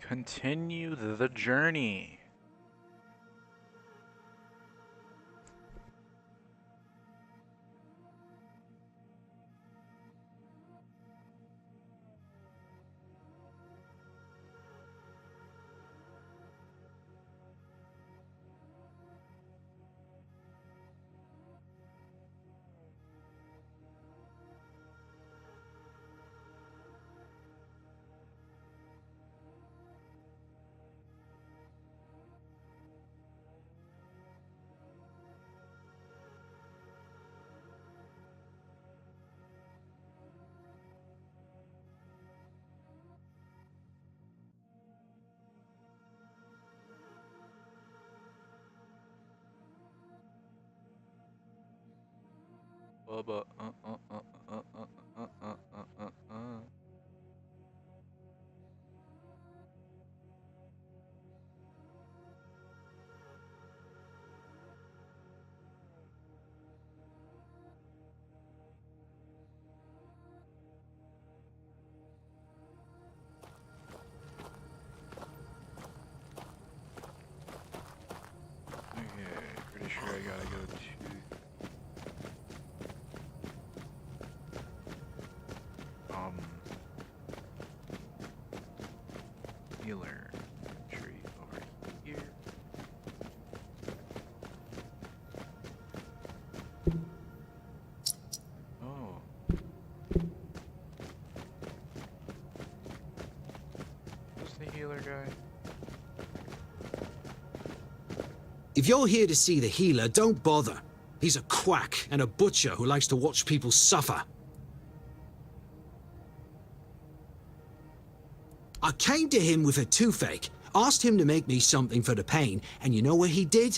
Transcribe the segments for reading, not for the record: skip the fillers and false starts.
Continue the journey. Bubba, Okay, pretty sure I gotta go to healer tree over here. Oh. Who's the healer guy? If you're here to see the healer, don't bother. He's a quack and a butcher who likes to watch people suffer. I came to him with a toothache, asked him to make me something for the pain, and you know what he did?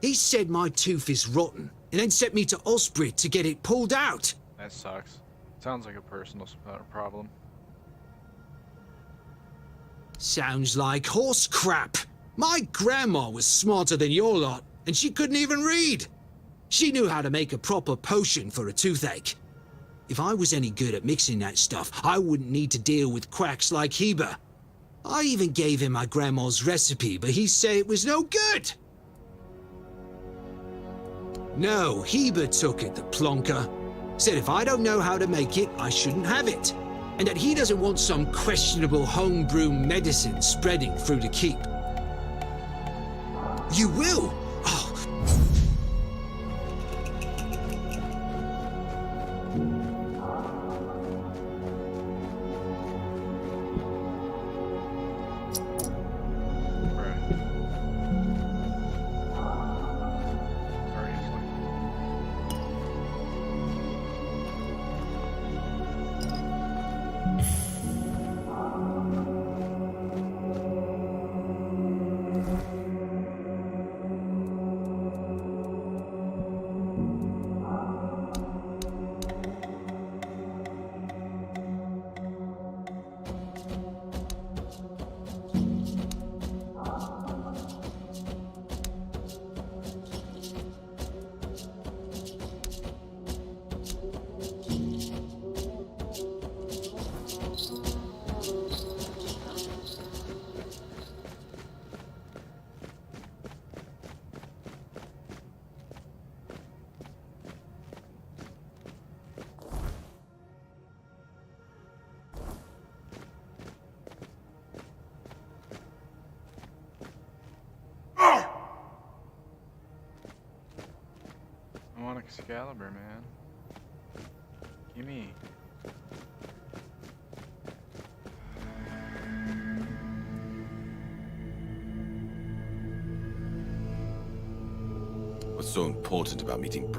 He said my tooth is rotten, and then sent me to Osprey to get it pulled out. That sucks. Sounds like a personal problem. Sounds like horse crap. My grandma was smarter than your lot, and she couldn't even read. She knew how to make a proper potion for a toothache. If I was any good at mixing that stuff, I wouldn't need to deal with quacks like Heber. I even gave him my grandma's recipe, but he said it was no good. No, Heber took it, the plonker. Said if I don't know how to make it, I shouldn't have it. And that he doesn't want some questionable homebrew medicine spreading through the keep. You will? Oh. I want Excalibur, man. Gimme. What's so important about meeting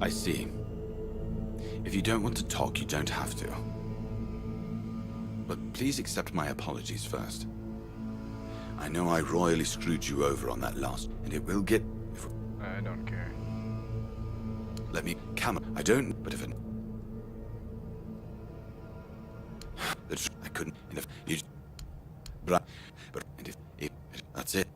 I see. If you don't want to talk, you don't have to. But please accept my apologies first. I know I royally screwed you over on that last, and it will get... I don't care. Let me... I don't... But if it... I couldn't... And if you... But and if that's it.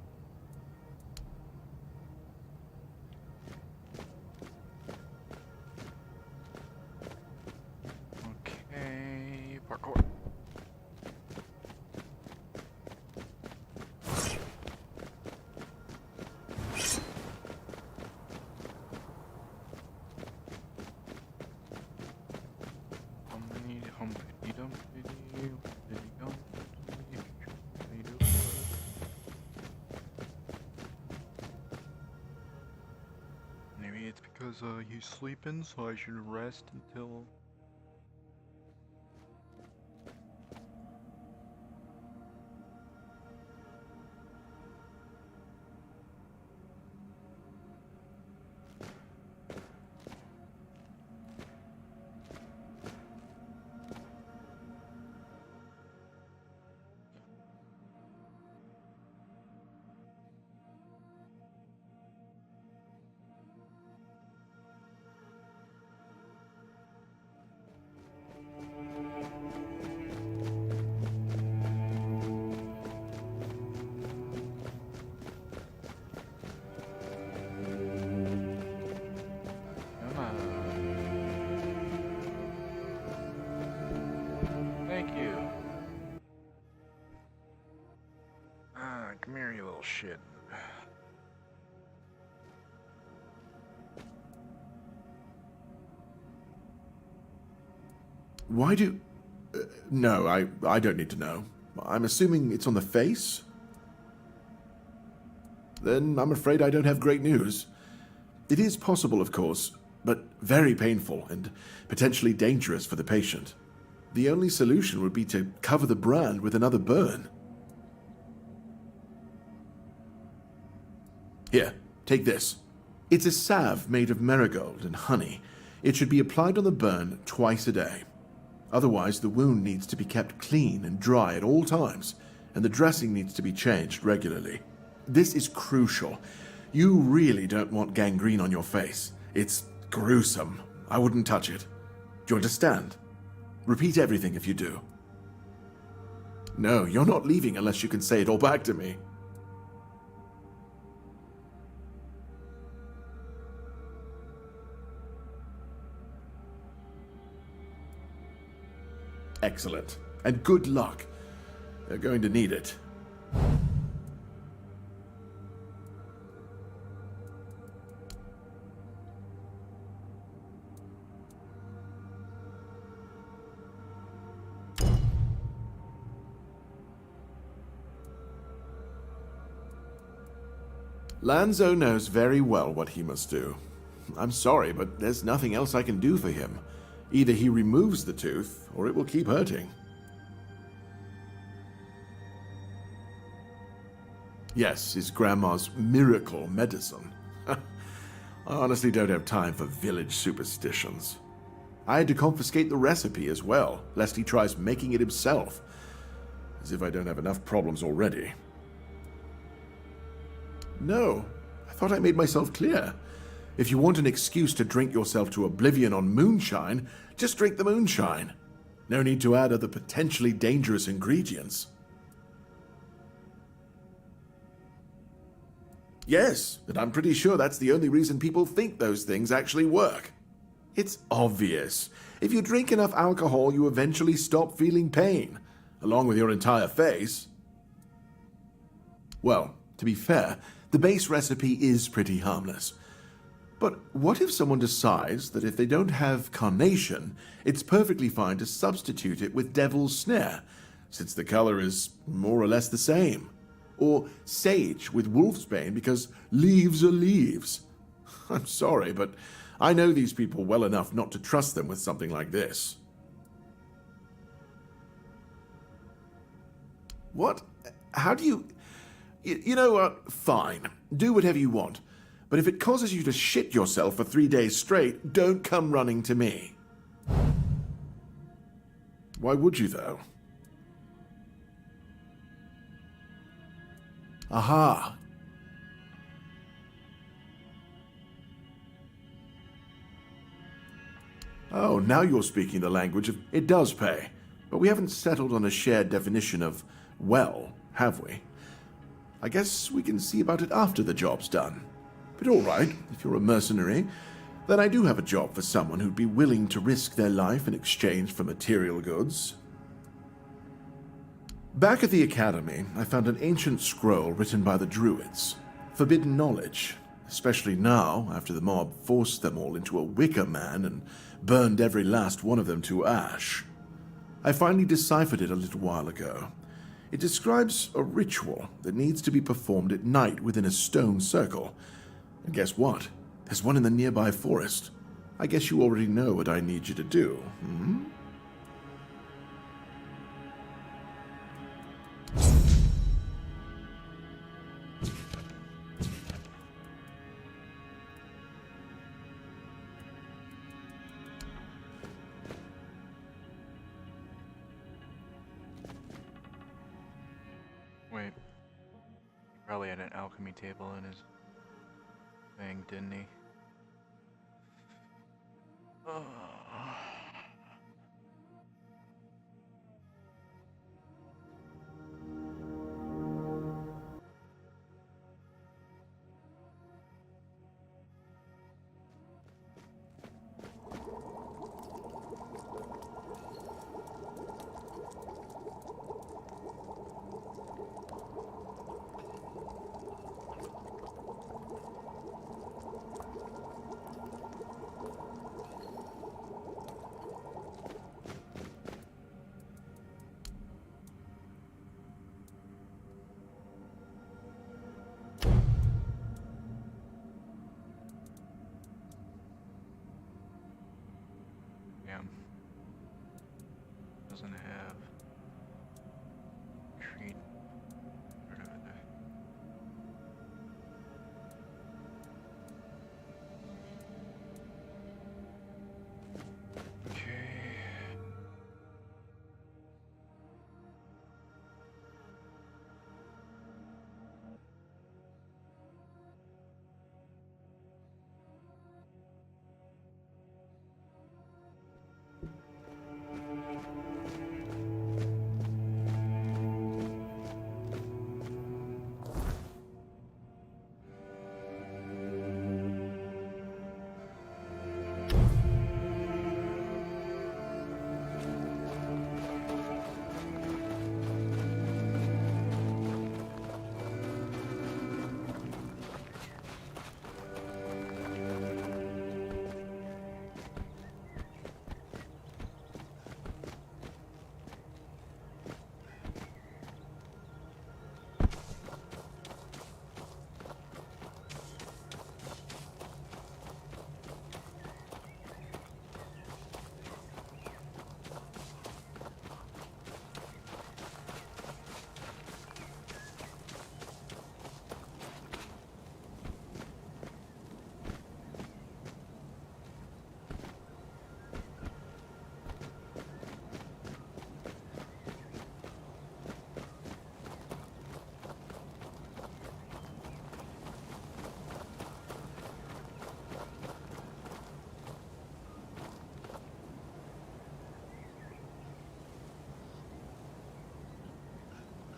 Okay, parkour. says he's sleeping, so I should rest until... Come on. Thank you. Come here, you little shit. Why do... no, I don't need to know. I'm assuming it's on the face? Then I'm afraid I don't have great news. It is possible, of course, but very painful and potentially dangerous for the patient. The only solution would be to cover the brand with another burn. Here, take this. It's a salve made of marigold and honey. It should be applied on the burn twice a day. Otherwise, the wound needs to be kept clean and dry at all times, and the dressing needs to be changed regularly. This is crucial. You really don't want gangrene on your face. It's gruesome. I wouldn't touch it. Do you understand? Repeat everything if you do. No, you're not leaving unless you can say it all back to me. Excellent. And good luck. They're going to need it. Lanzo knows very well what he must do. I'm sorry, but there's nothing else I can do for him. Either he removes the tooth, or it will keep hurting. Yes, his grandma's miracle medicine. I honestly don't have time for village superstitions. I had to confiscate the recipe as well, lest he tries making it himself. As if I don't have enough problems already. No, I thought I made myself clear. If you want an excuse to drink yourself to oblivion on moonshine, just drink the moonshine. No need to add other potentially dangerous ingredients. Yes, and I'm pretty sure that's the only reason people think those things actually work. It's obvious. If you drink enough alcohol, you eventually stop feeling pain, along with your entire face. Well, to be fair, the base recipe is pretty harmless. But what if someone decides that if they don't have carnation, it's perfectly fine to substitute it with devil's snare, since the color is more or less the same? Or sage with wolfsbane because leaves are leaves? I'm sorry, but I know these people well enough not to trust them with something like this. What? How do you... You know what? Fine. Do whatever you want. But if it causes you to shit yourself for 3 days straight, don't come running to me. Why would you, though? Aha. Oh, now you're speaking the language of it does pay. But we haven't settled on a shared definition of well, have we? I guess we can see about it after the job's done. But all right, if you're a mercenary, then I do have a job for someone who'd be willing to risk their life in exchange for material goods. Back at the academy, I found an ancient scroll written by the Druids. Forbidden knowledge, especially now, after the mob forced them all into a wicker man and burned every last one of them to ash. I finally deciphered it a little while ago. It describes a ritual that needs to be performed at night within a stone circle. And guess what? There's one in the nearby forest. I guess you already know what I need you to do, hmm? Wait. He probably had an alchemy table in his thing, didn't he? Damn. Doesn't have treat part of it. Okay.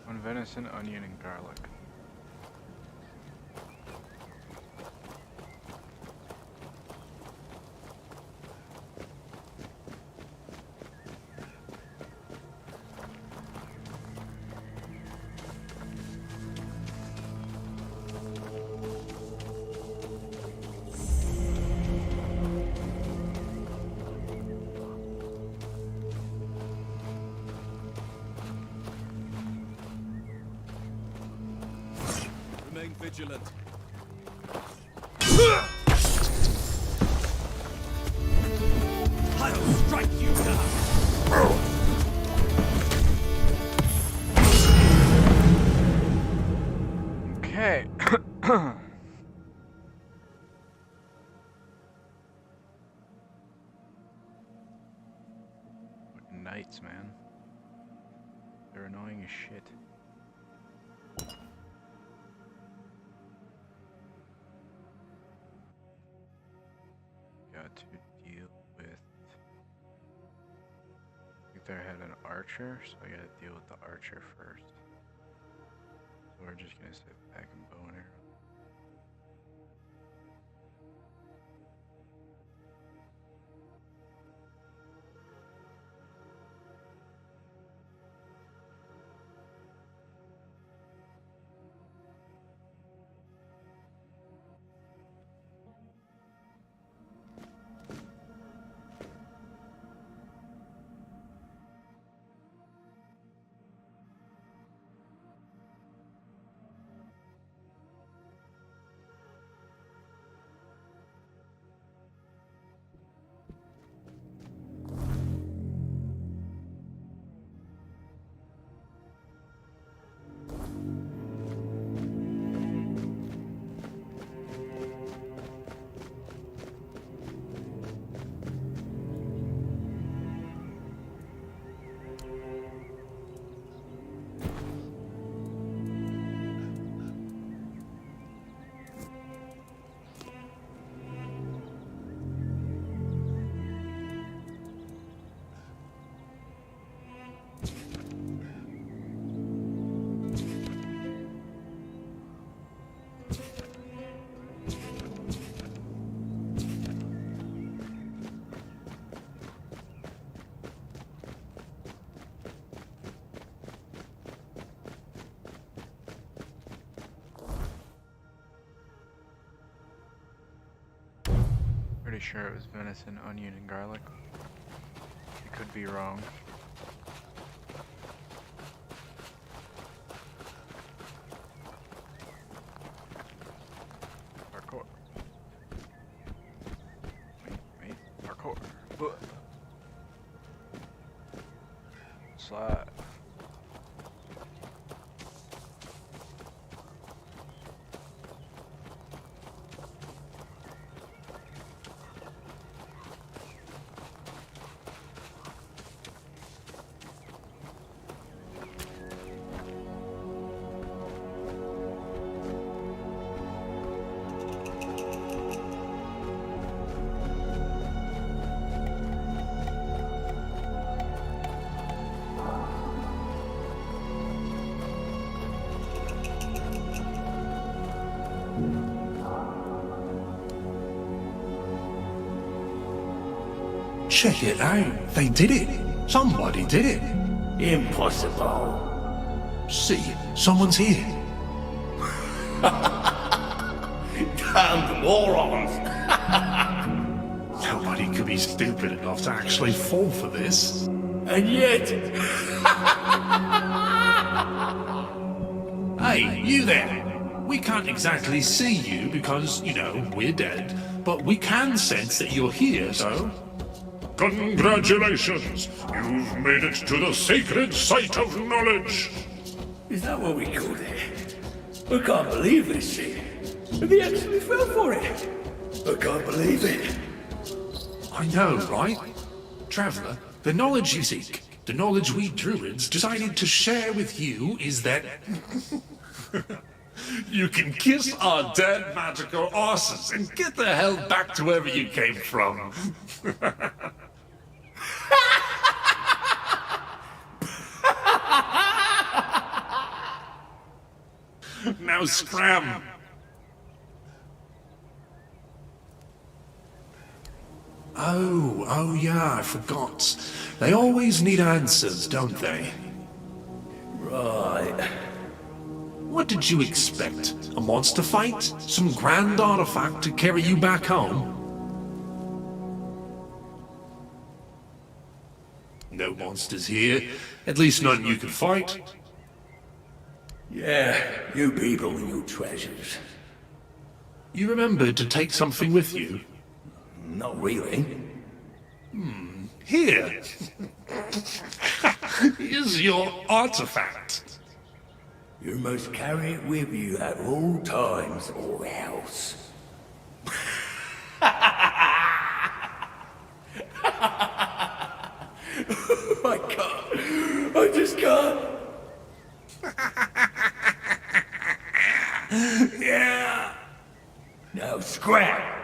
One venison, onion, and garlic. Remain vigilant. I'll strike you down. Okay. Fucking knights, man. They're annoying as shit. Got to deal with. I think they had an archer, so I gotta deal with the archer first. So we're just gonna sit back and bow and arrow. pretty sure it was venison, onion, and garlic. I could be wrong. Parkour. Wait, parkour. Slide. Check it out. They did it. Somebody did it. Impossible. See, someone's here. Damn morons. Nobody could be stupid enough to actually fall for this. And yet... Hey, you there. We can't exactly see you because, you know, we're dead. But we can sense that you're here, so... Congratulations! You've made it to the sacred site of knowledge! Is that what we call it? I can't believe this shit. And they actually fell for it. I can't believe it. I know, right? Traveller, the knowledge you seek, the knowledge we druids decided to share with you is that... You can kiss our dead magical asses and get the hell back to wherever you came from. Now scram! Oh yeah, I forgot. They always need answers, don't they? Right. What did you expect? A monster fight? Some grand artifact to carry you back home? No monsters here. At least none you can fight. Yeah, you people and your treasures. You remembered to take something with you? Not really. Here. Here's your artifact. You must carry it with you at all times or else. I can't. I just can't. Yeah. Now scrap.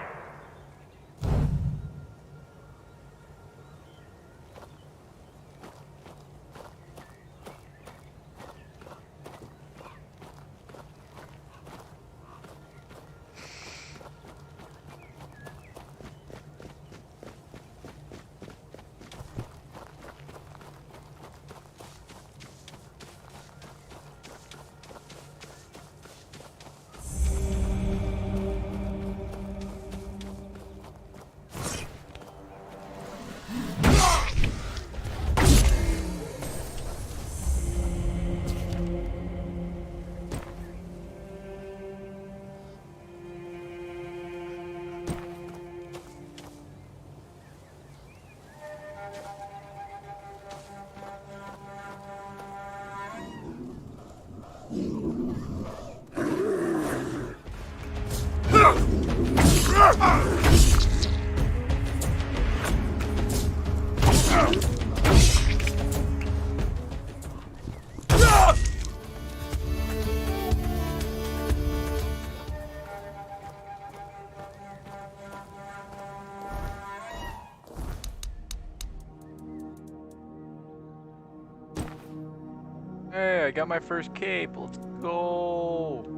Hey, I got my first cape. Let's go.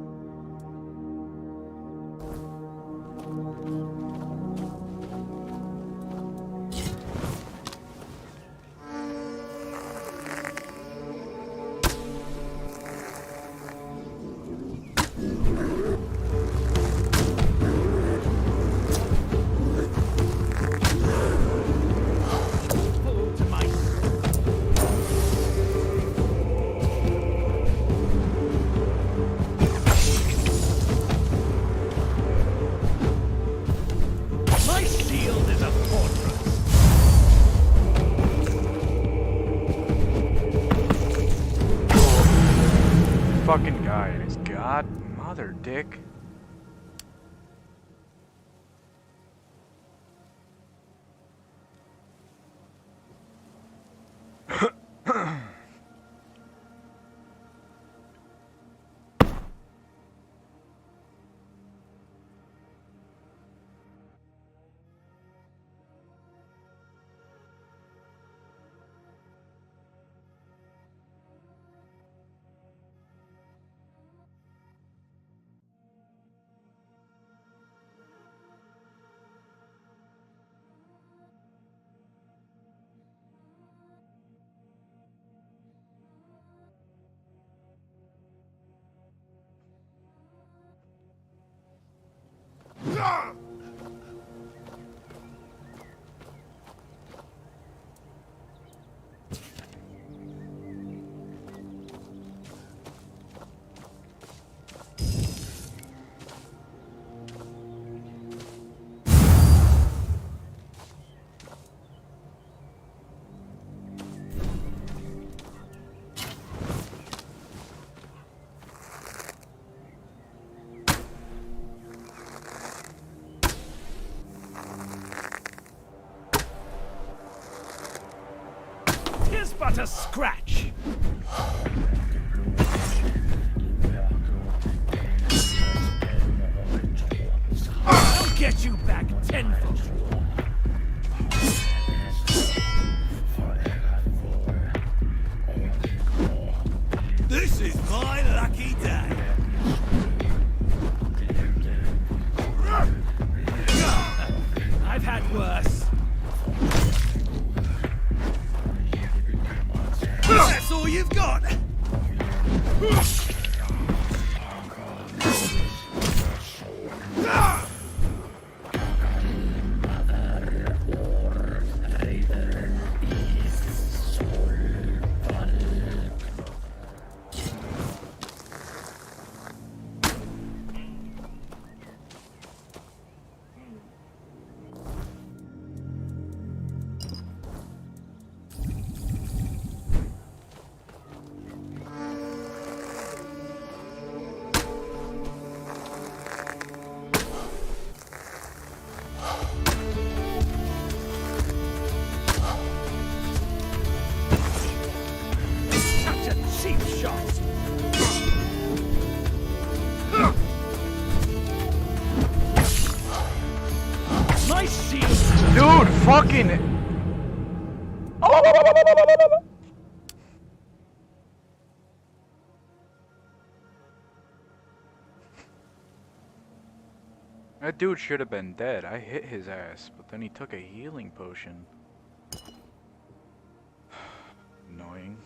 fucking guy and his godmother, dick. Here's but a scratch. I'll get you back tenfold. This is my lucky day. I've had worse. That's all you've got. Dude, fucking. Oh! That dude should have been dead. I hit his ass, but then he took a healing potion. Annoying.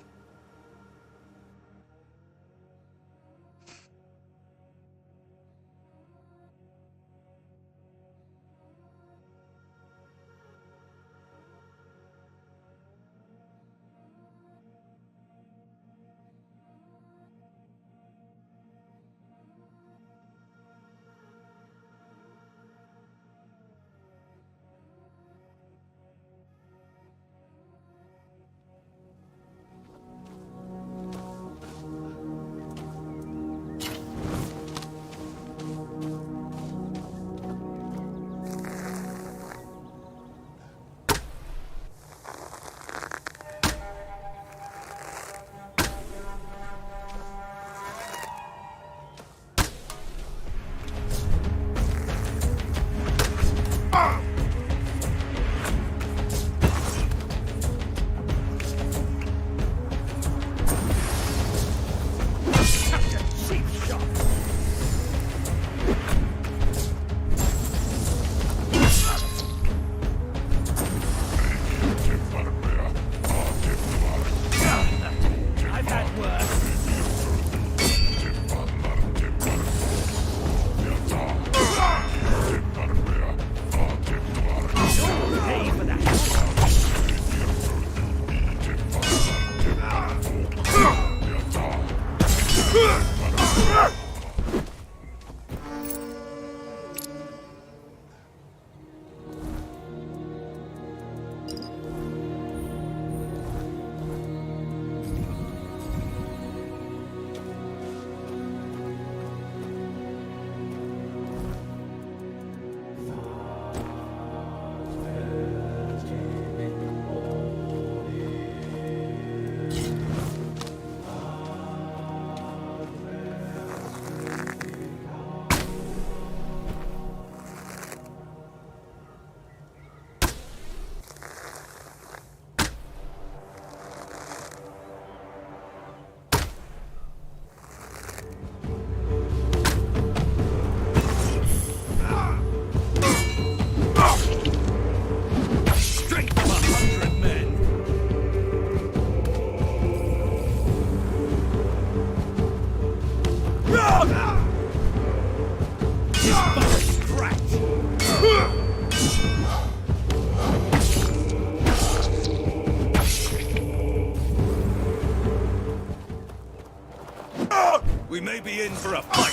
We may be in for a fight.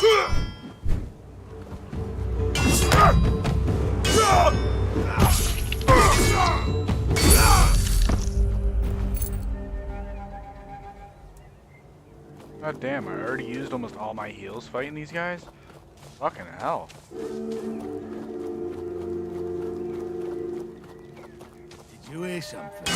God damn, I already used almost all my heals fighting these guys? Fucking hell. Did you hear something?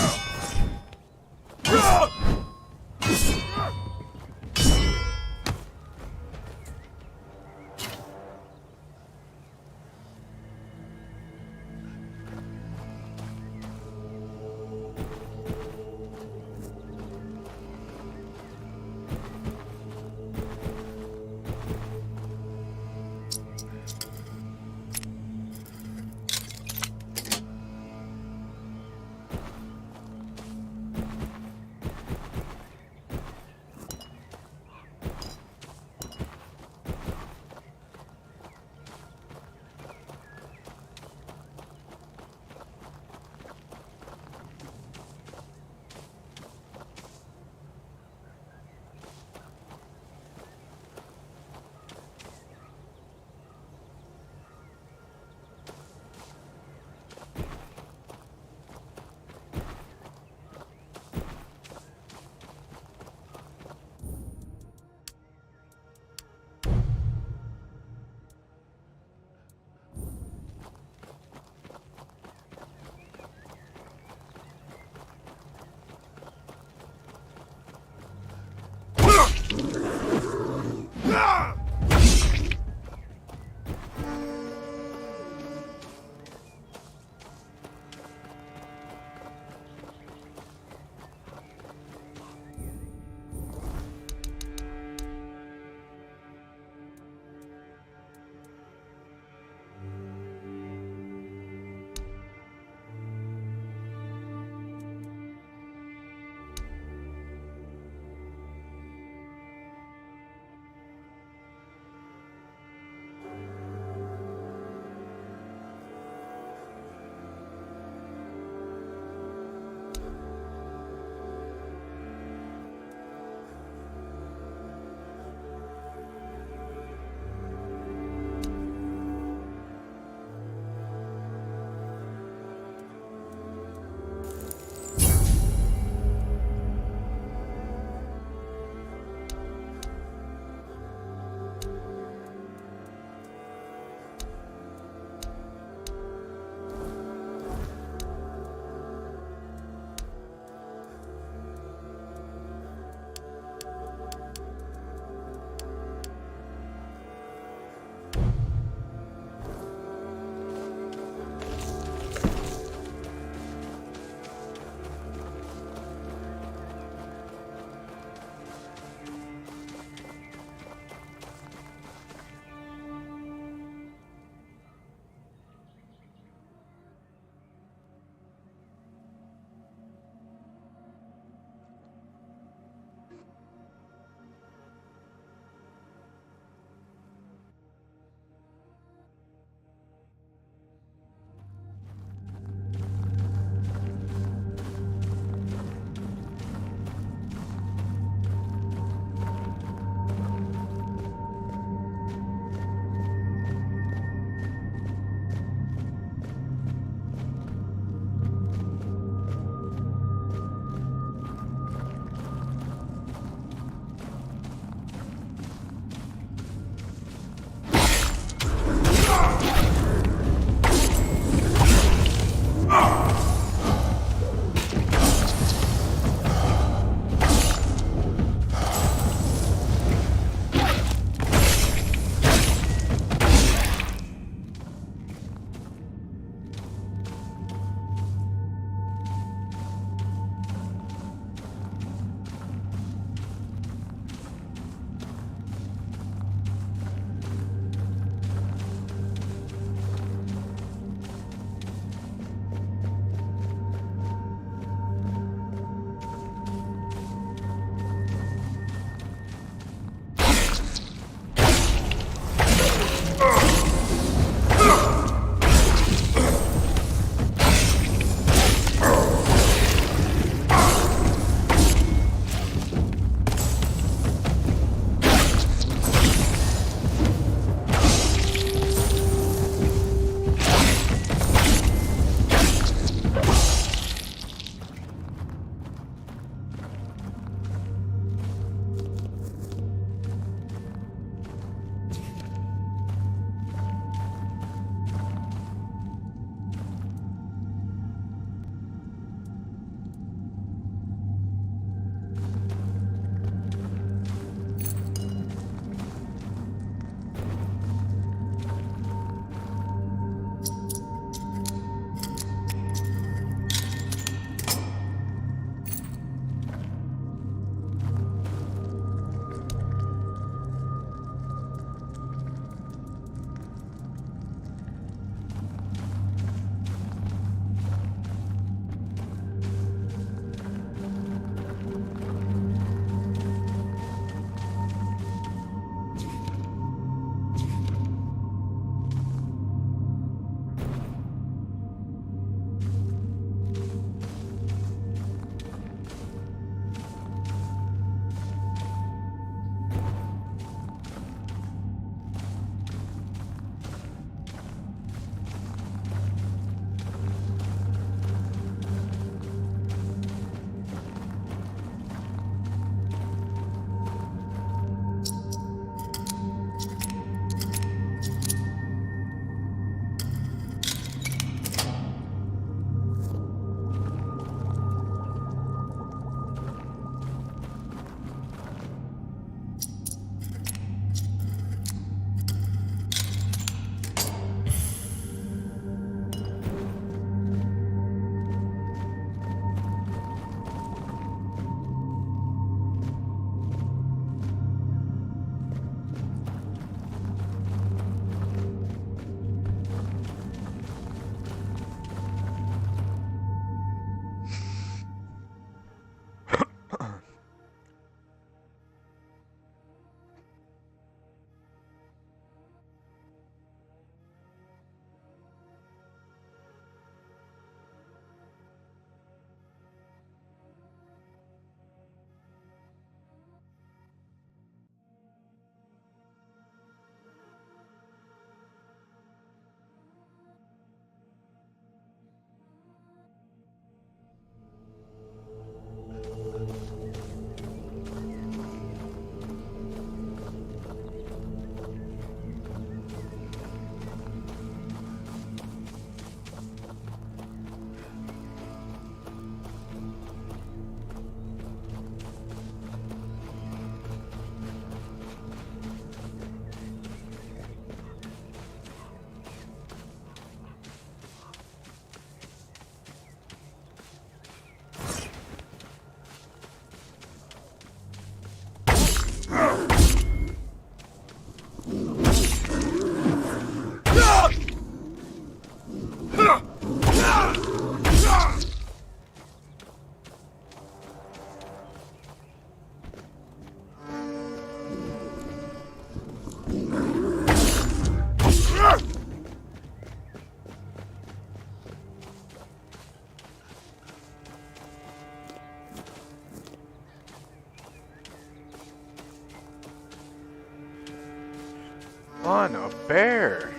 On a bear.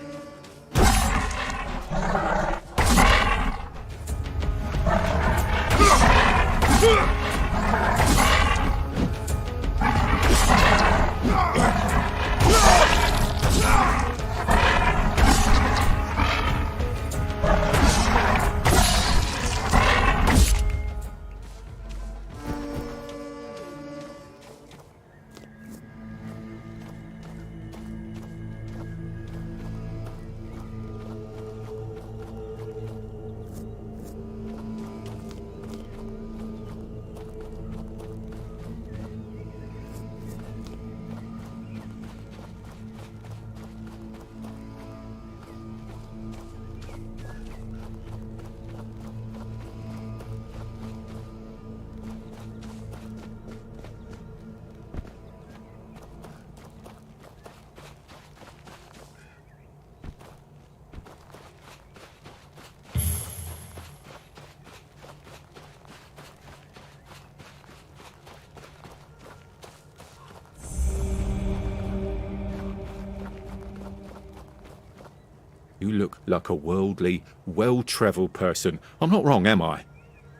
You look like a worldly, well-travelled person. I'm not wrong, am I?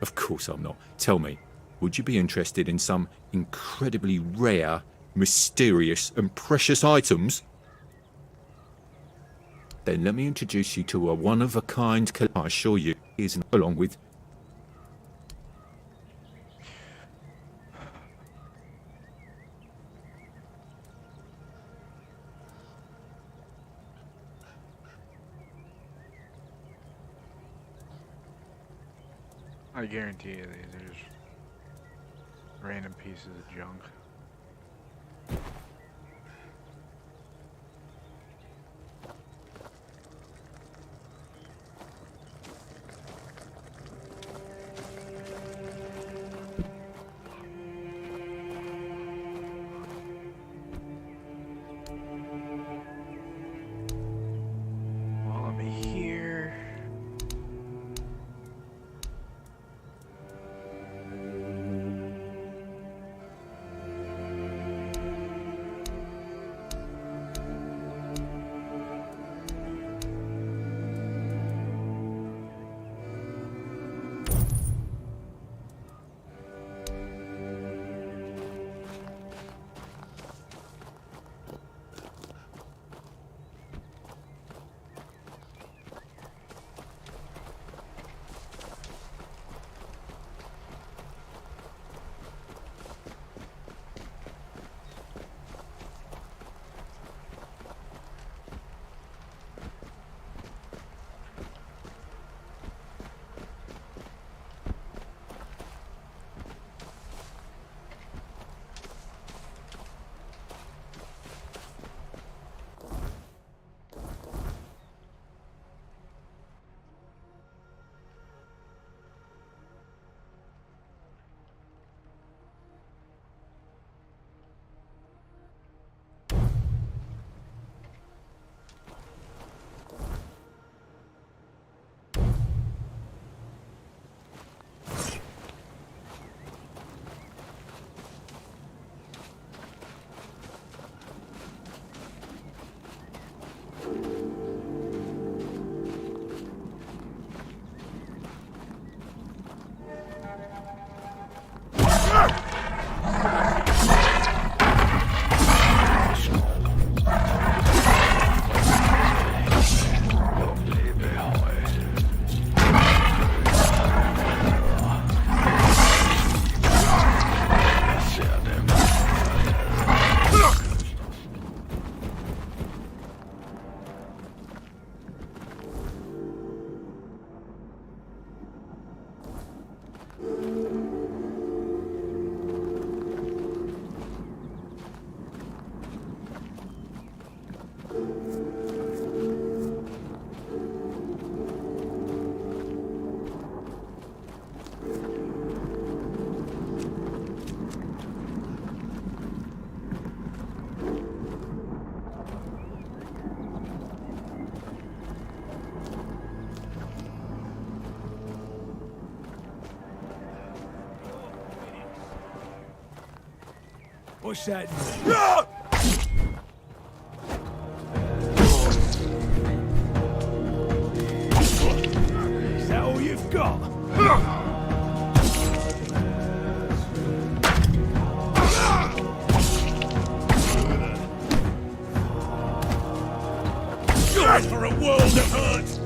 Of course I'm not. Tell me, would you be interested in some incredibly rare, mysterious and precious items? Then let me introduce you to a one-of-a-kind collection I assure you is along with... I guarantee you these are just random pieces of junk. While I'm here, What's that? Is that all you've got? You're in for a world of hurt!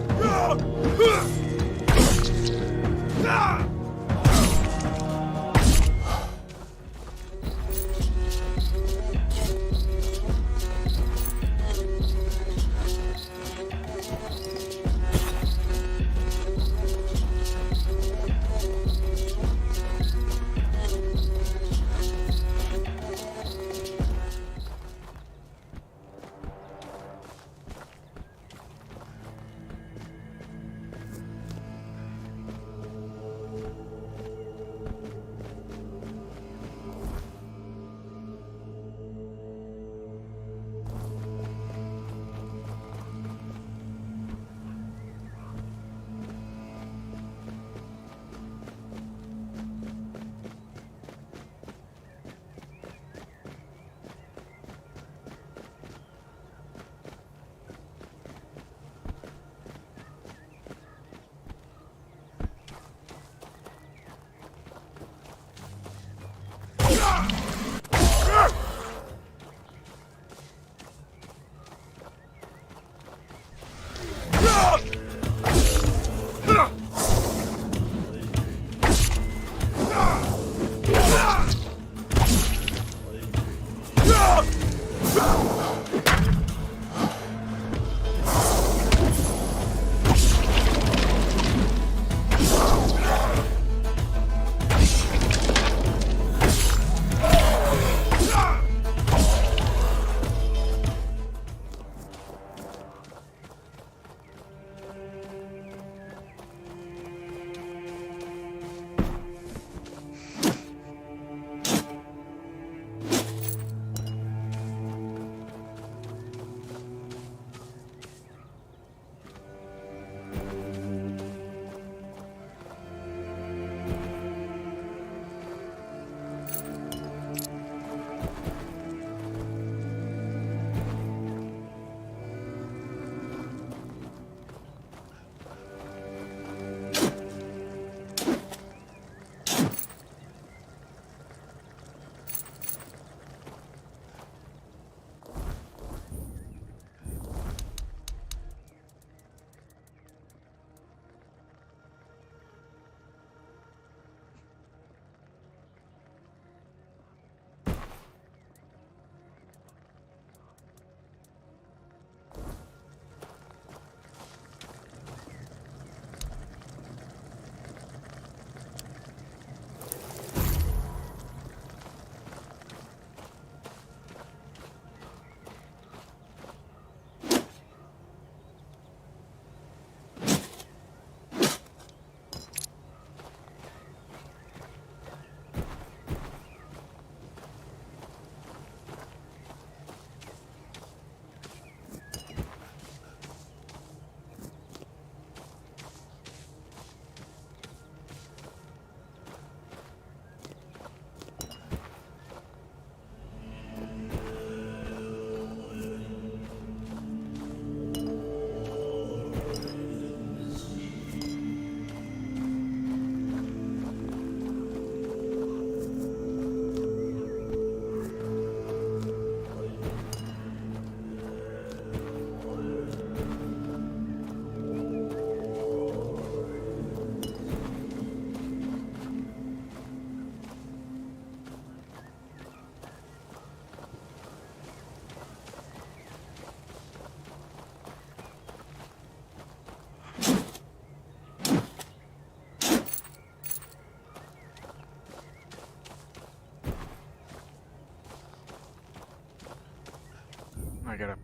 I gotta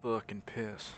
fucking piss.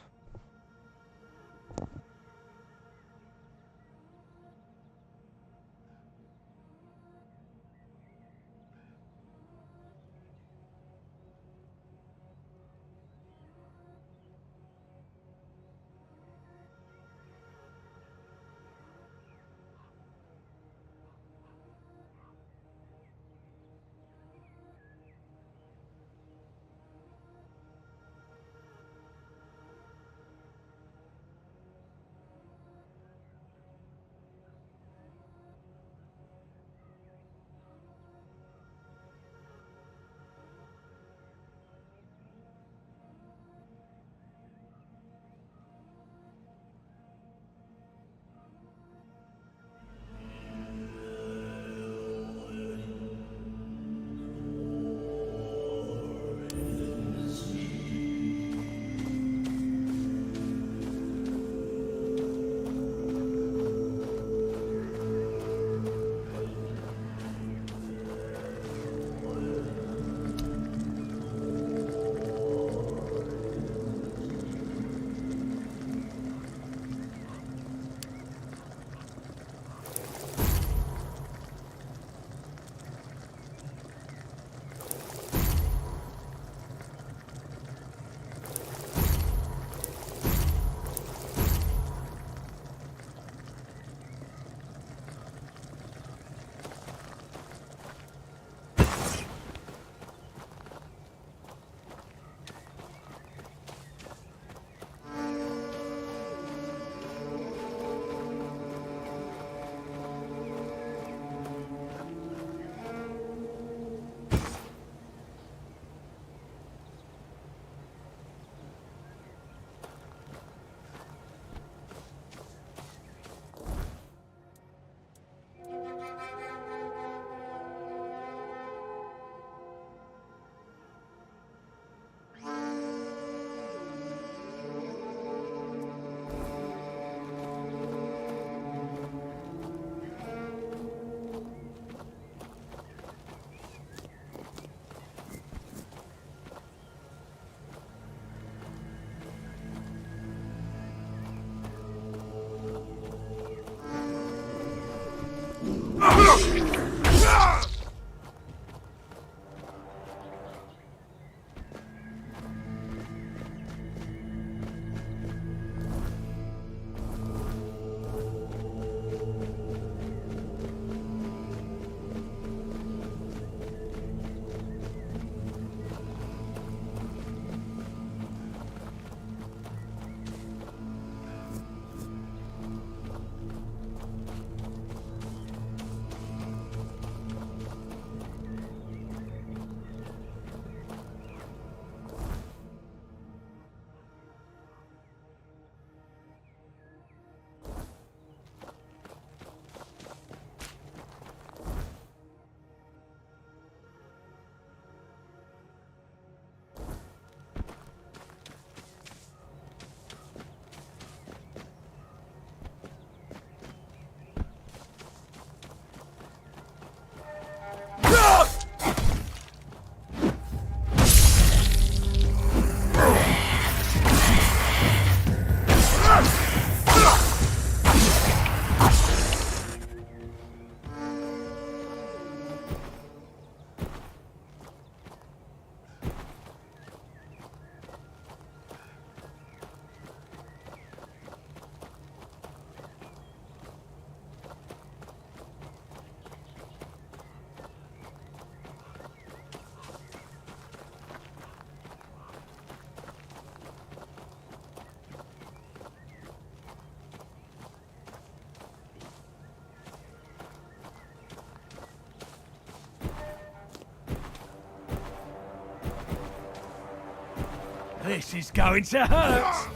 This is going to hurt!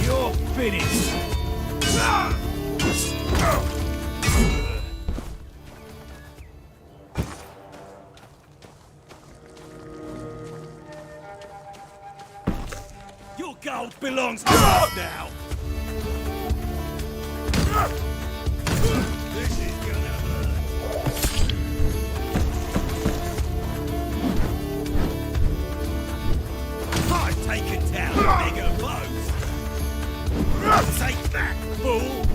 You're finished! Your gold belongs to us now! This is gonna hurt! I've taken down bigger foes! Take that, fool!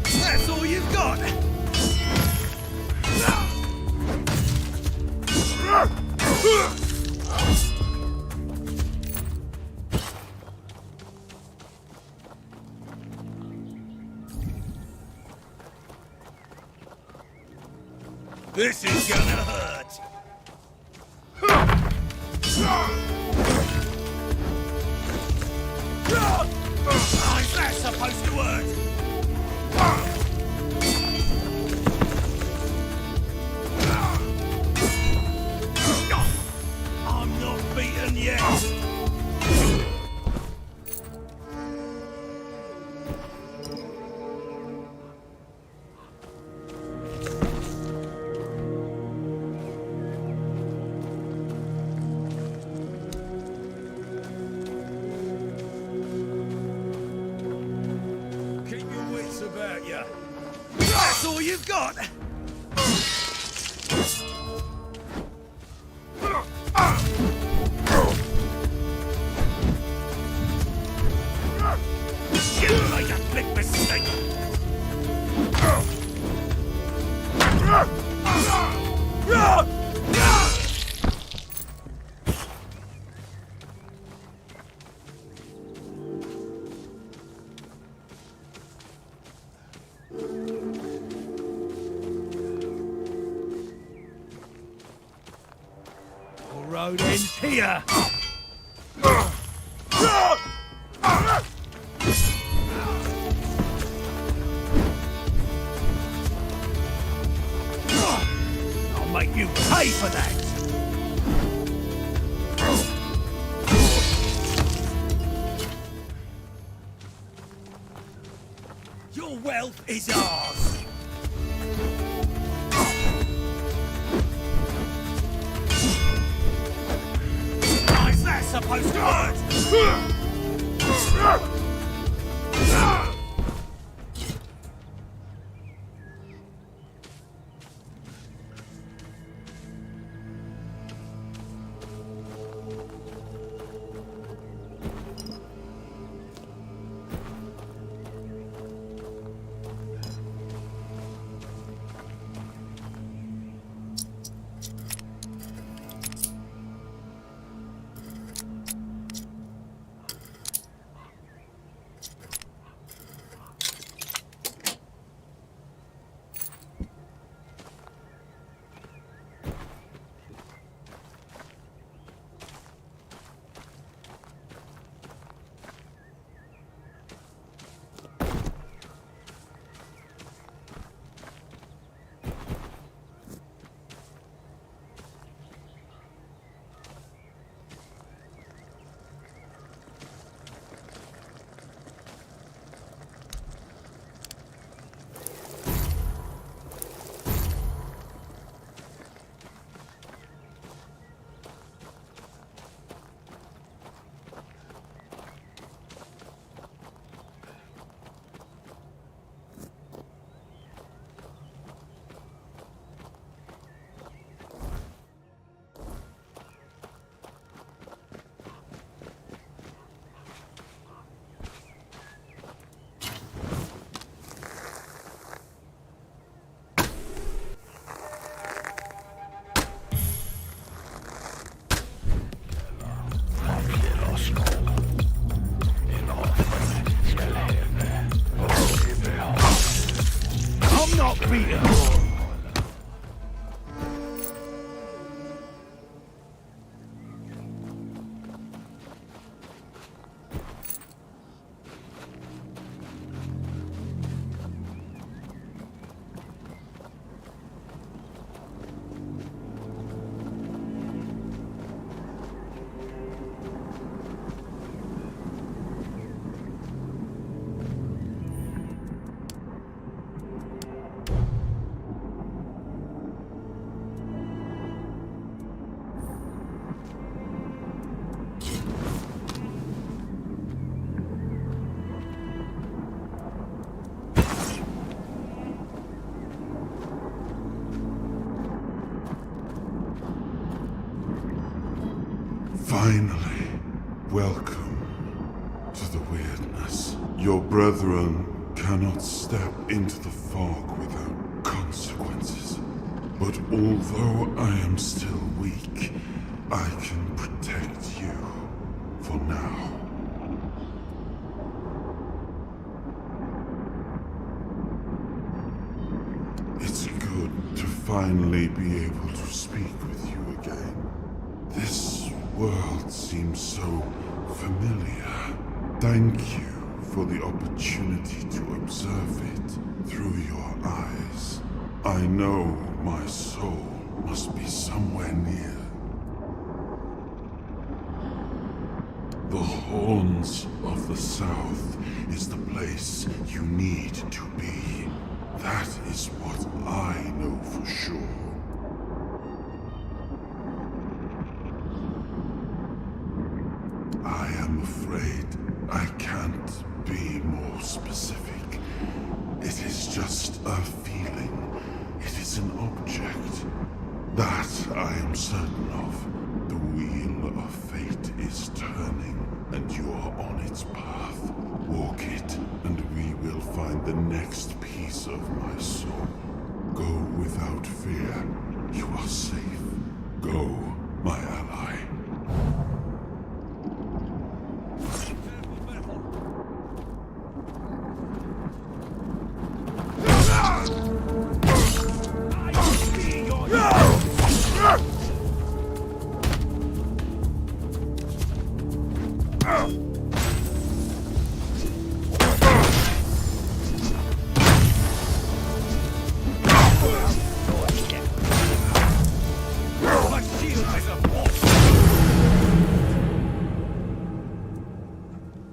That's all you've got! This is gonna hurt! How's that supposed to hurt? I'm not beaten yet! Keep your wits about you. That's all you've got! You made a big mistake! The road ends here! I'll make you pay for that! Your wealth is ours! How's that supposed to hurt? Finally, welcome to the weirdness. Your brethren cannot step into the fog without consequences. But although I am still weak, I can protect you for now. It's good to finally be able to speak with you again. This world seems so familiar. Thank you for the opportunity to observe it through your eyes. I know my soul must be somewhere near. The Horns of the South is the place you need to be. That is what I know for sure. I am afraid I can't be more specific. It is just a feeling. It is an object. That I am certain of. The wheel of fate is turning, and you are on its path. Walk it, and we will find the next piece of my soul. Go without fear. You are safe. Go, my ally.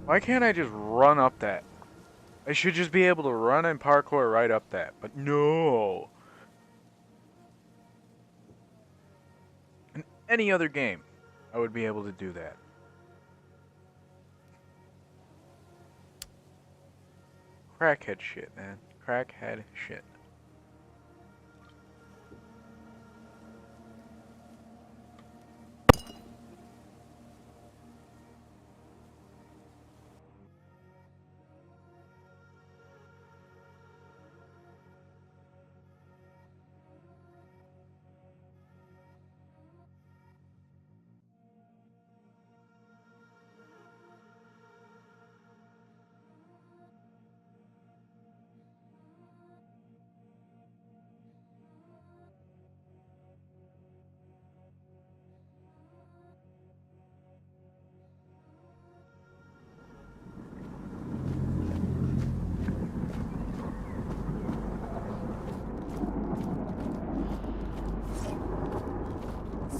Why can't I just run up that? I should just be able to run and parkour right up that, but no. In any other game, I would be able to do that. Crackhead shit, man. Crackhead shit.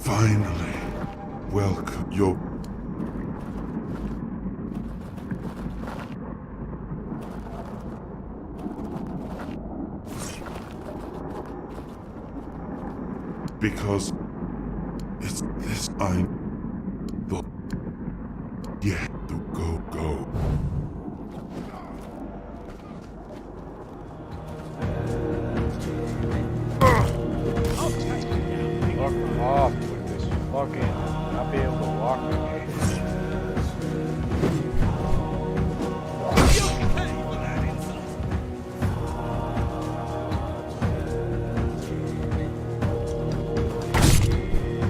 Finally, welcome your... Because it's this I... The... Yeah, to go. Fuck off with this fucking... Not be able to walk again.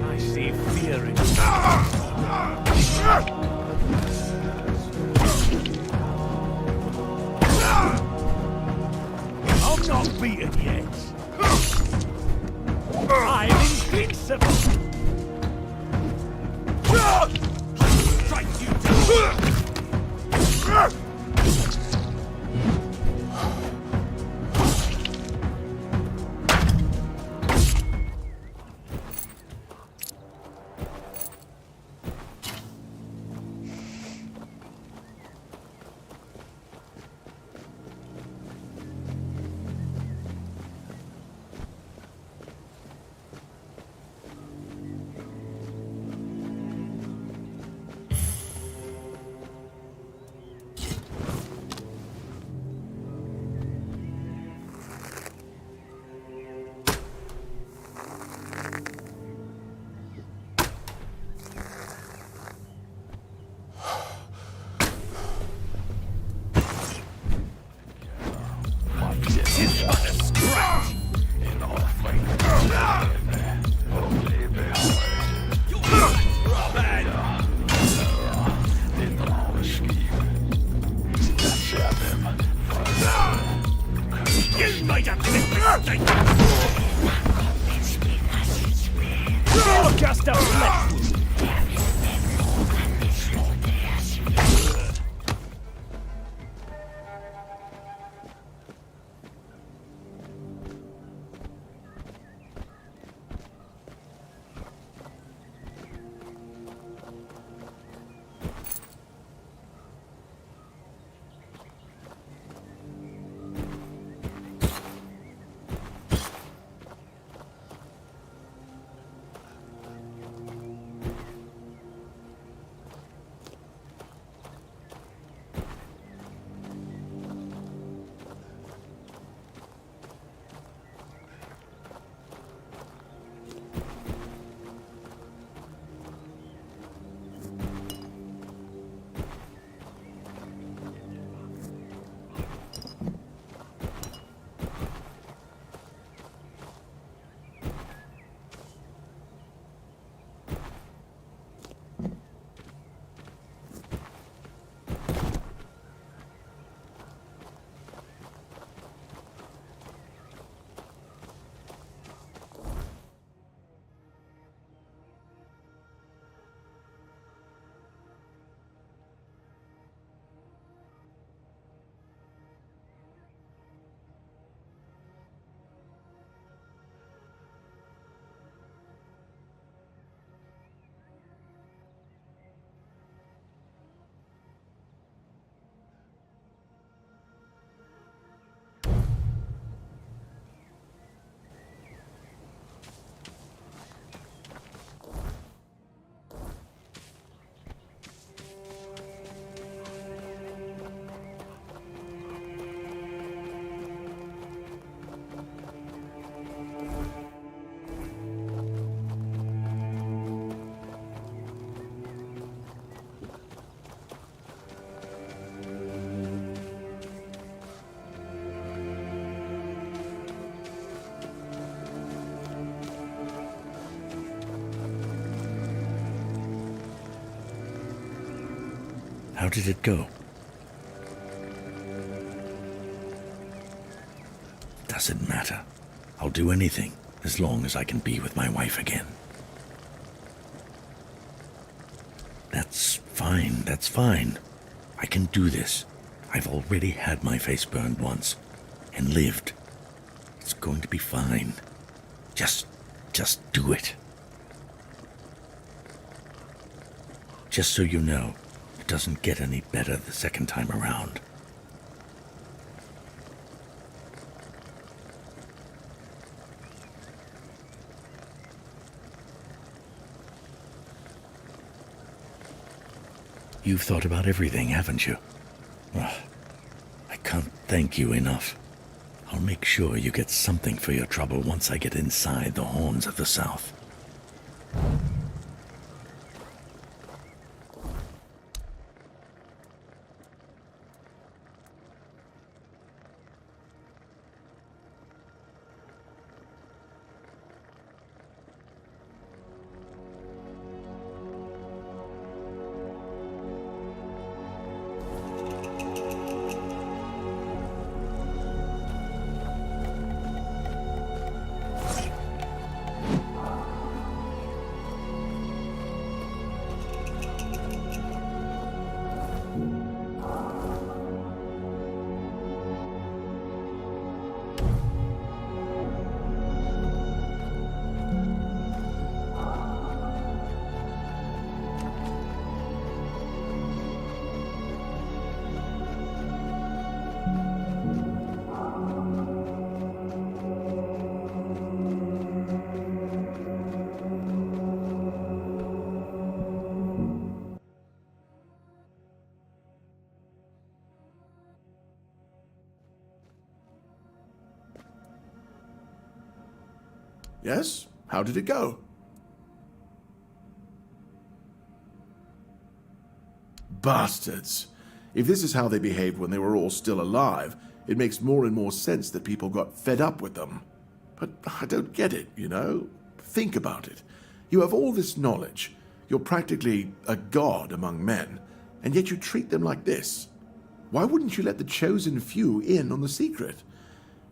I see fear in I'm not beaten yet. I'm invincible. Strike you down. Just a flesh. How did it go? Doesn't matter. I'll do anything as long as I can be with my wife again. That's fine. I can do this. I've already had my face burned once and lived. It's going to be fine. Just do it. Just so you know, it doesn't get any better the second time around. You've thought about everything, haven't you? Well, I can't thank you enough. I'll make sure you get something for your trouble once I get inside the horns of the South. Yes? How did it go? Bastards. If this is how they behaved when they were all still alive, it makes more and more sense that people got fed up with them. But I don't get it, you know? Think about it. You have all this knowledge. You're practically a god among men, and yet you treat them like this. Why wouldn't you let the chosen few in on the secret?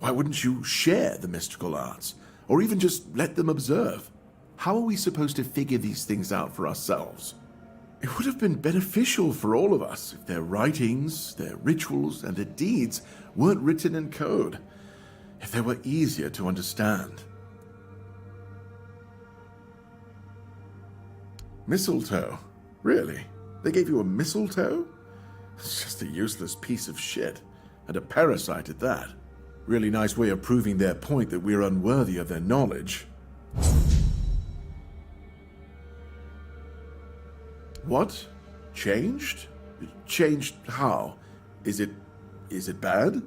Why wouldn't you share the mystical arts? Or even just let them observe? How are we supposed to figure these things out for ourselves? It would have been beneficial for all of us if their writings, their rituals, and their deeds weren't written in code. If they were easier to understand. Mistletoe? Really? They gave you a mistletoe? It's just a useless piece of shit. And a parasite at that. Really nice way of proving their point that we're unworthy of their knowledge. What? Changed? Changed how? Is it bad?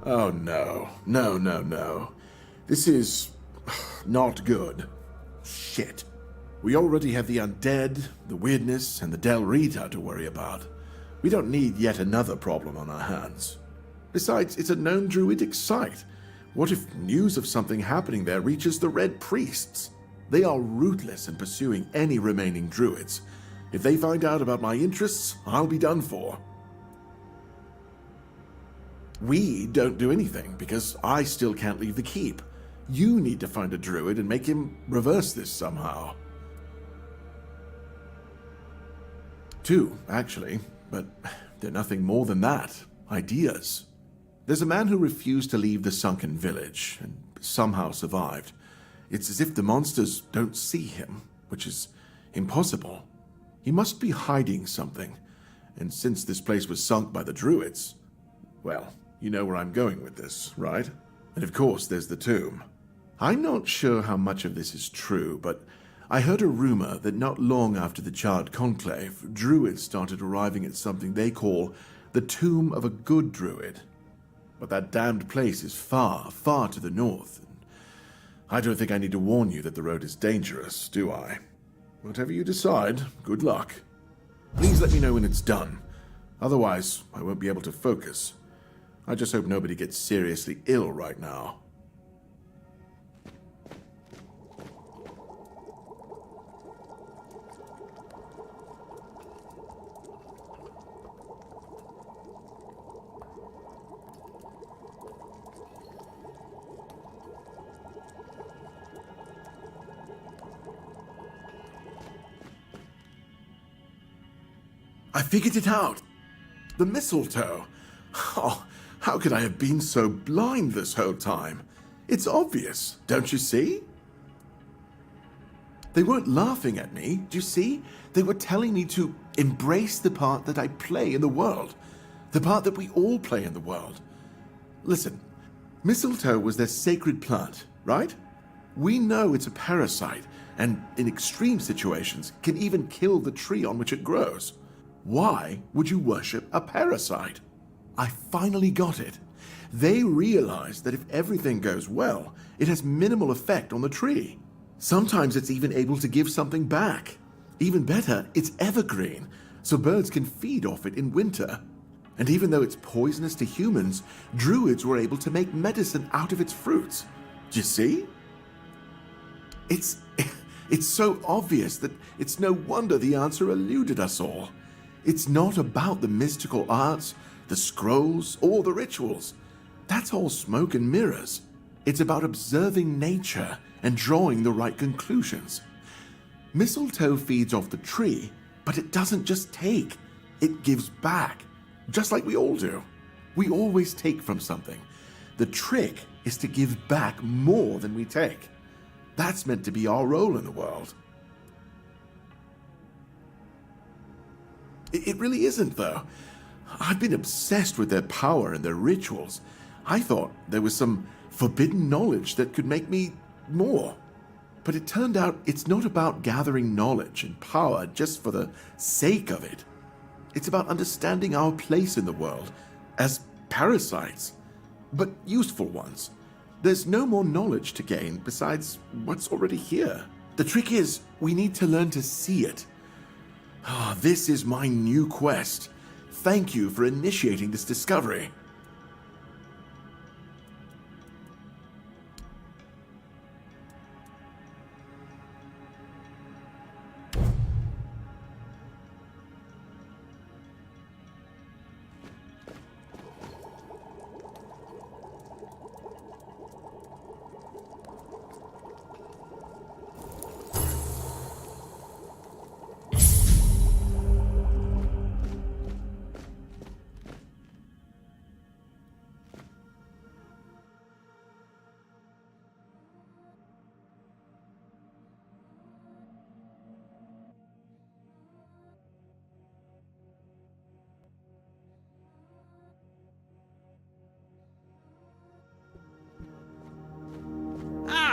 Oh no. No. This is not good. Shit. We already have the undead, the weirdness, and the Del Rita to worry about. We don't need yet another problem on our hands. Besides, it's a known druidic site. What if news of something happening there reaches the Red Priests? They are ruthless in pursuing any remaining druids. If they find out about my interests, I'll be done for. We don't do anything because I still can't leave the keep. You need to find a druid and make him reverse this somehow. 2, actually, but they're nothing more than that. Ideas. There's a man who refused to leave the sunken village and somehow survived. It's as if the monsters don't see him, which is impossible. He must be hiding something, and since this place was sunk by the druids, well, you know where I'm going with this, right? And of course there's the tomb. I'm not sure how much of this is true, but I heard a rumor that not long after the Charred Conclave, druids started arriving at something they call the Tomb of a Good Druid. But that damned place is far, far to the north. I don't think I need to warn you that the road is dangerous, do I? Whatever you decide, good luck. Please let me know when it's done. Otherwise, I won't be able to focus. I just hope nobody gets seriously ill right now. I figured it out. The mistletoe. Oh, how could I have been so blind this whole time? It's obvious, don't you see? They weren't laughing at me, do you see? They were telling me to embrace the part that I play in the world. The part that we all play in the world. Listen, mistletoe was their sacred plant, right? We know it's a parasite, and in extreme situations can even kill the tree on which it grows. Why would you worship a parasite? I finally got it. They realized that if everything goes well, it has minimal effect on the tree. Sometimes it's even able to give something back. Even better, it's evergreen, so birds can feed off it in winter. And even though it's poisonous to humans, druids were able to make medicine out of its fruits. Do you see? It's so obvious that it's no wonder the answer eluded us all. It's not about the mystical arts, the scrolls, or the rituals. That's all smoke and mirrors. It's about observing nature and drawing the right conclusions. Mistletoe feeds off the tree, but it doesn't just take. It gives back, just like we all do. We always take from something. The trick is to give back more than we take. That's meant to be our role in the world. It really isn't, though. I've been obsessed with their power and their rituals. I thought there was some forbidden knowledge that could make me more. But it turned out it's not about gathering knowledge and power just for the sake of it. It's about understanding our place in the world as parasites, but useful ones. There's no more knowledge to gain besides what's already here. The trick is, we need to learn to see it. This is my new quest. Thank you for initiating this discovery.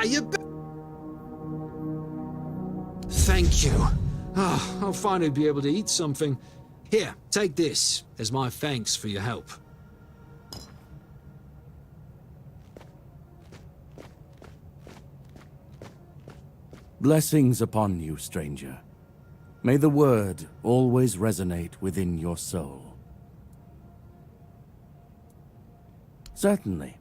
you Thank you. Ah, I'll finally be able to eat something. Here, take this as my thanks for your help. Blessings upon you, stranger. May the word always resonate within your soul. Certainly.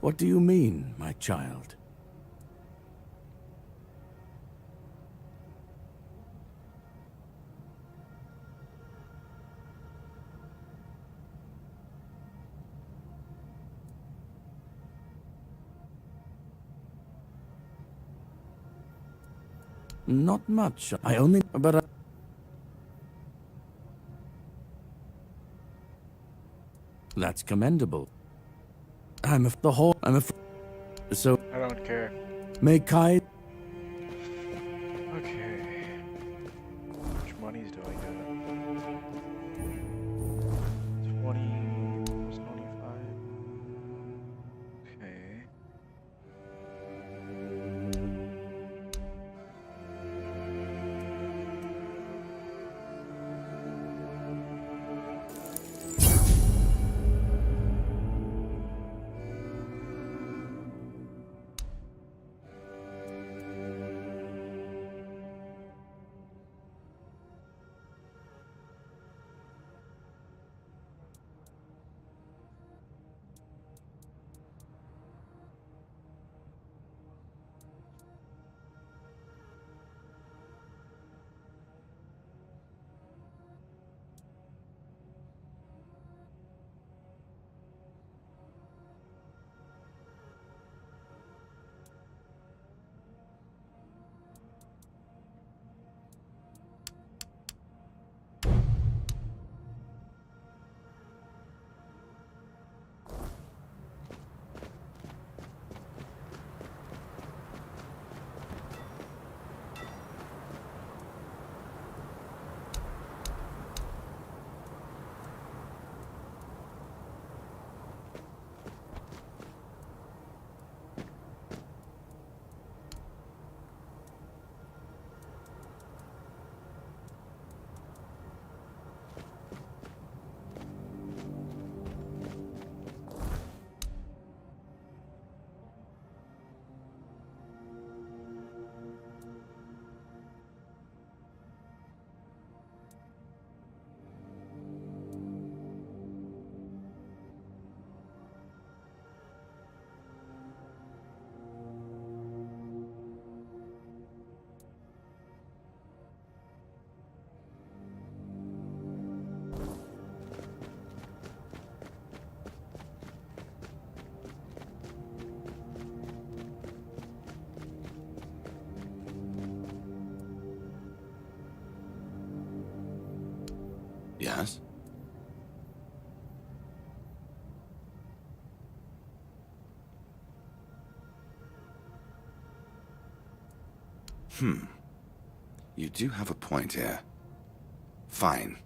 What do you mean, my child? Not much. I only... but that's commendable. I'm a so... I don't care. May Kai... Okay. How much monies do I got? 20 plus 25. Okay. Yes? You do have a point here. Fine.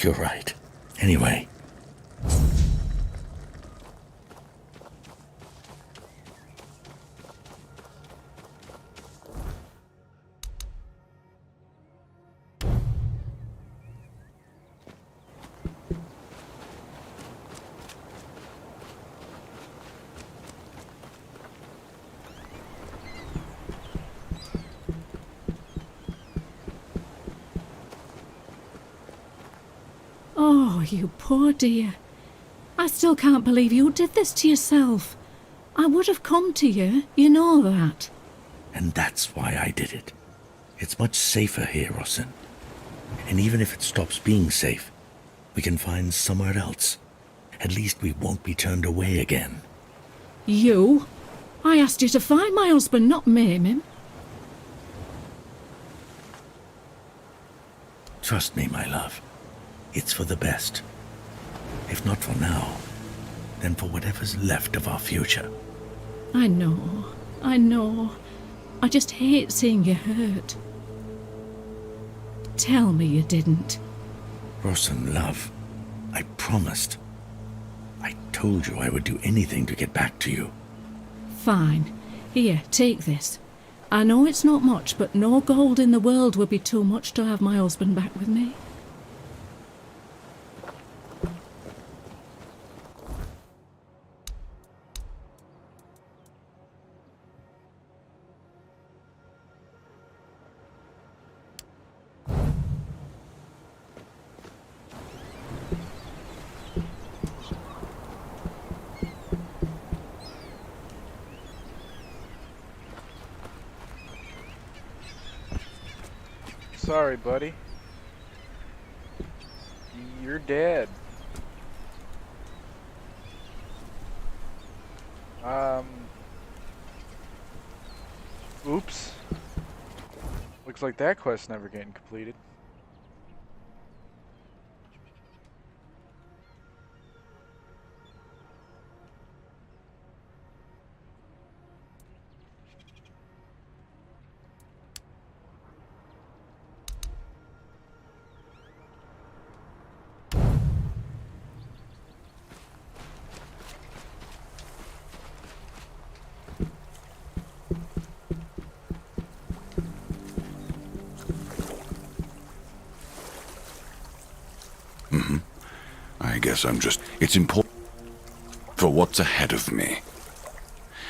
You're right. Anyway. Oh, you poor dear. I still can't believe you did this to yourself. I would have come to you, you know that. And that's why I did it. It's much safer here, Rossin. And even if it stops being safe, we can find somewhere else. At least we won't be turned away again. You? I asked you to find my husband, not maim him. Trust me, my love. It's for the best. If not for now, then for whatever's left of our future. I know. I just hate seeing you hurt. Tell me you didn't. Rossin, love, I promised. I told you I would do anything to get back to you. Fine. Here, take this. I know it's not much, but no gold in the world would be too much to have my husband back with me. Sorry, buddy. You're dead. Oops. Looks like that quest's never getting completed. I guess it's important for what's ahead of me.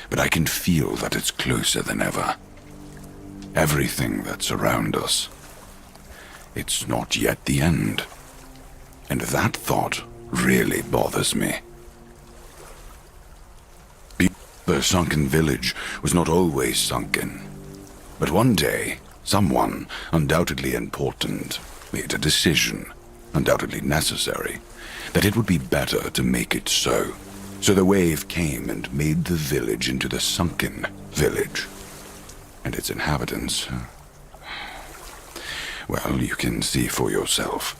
But I can feel that it's closer than ever. Everything that's around us. It's not yet the end. And that thought really bothers me. The sunken village was not always sunken. But one day, someone, undoubtedly important, made a decision, undoubtedly necessary, that it would be better to make it so. So the wave came and made the village into the sunken village. And its inhabitants, well, you can see for yourself.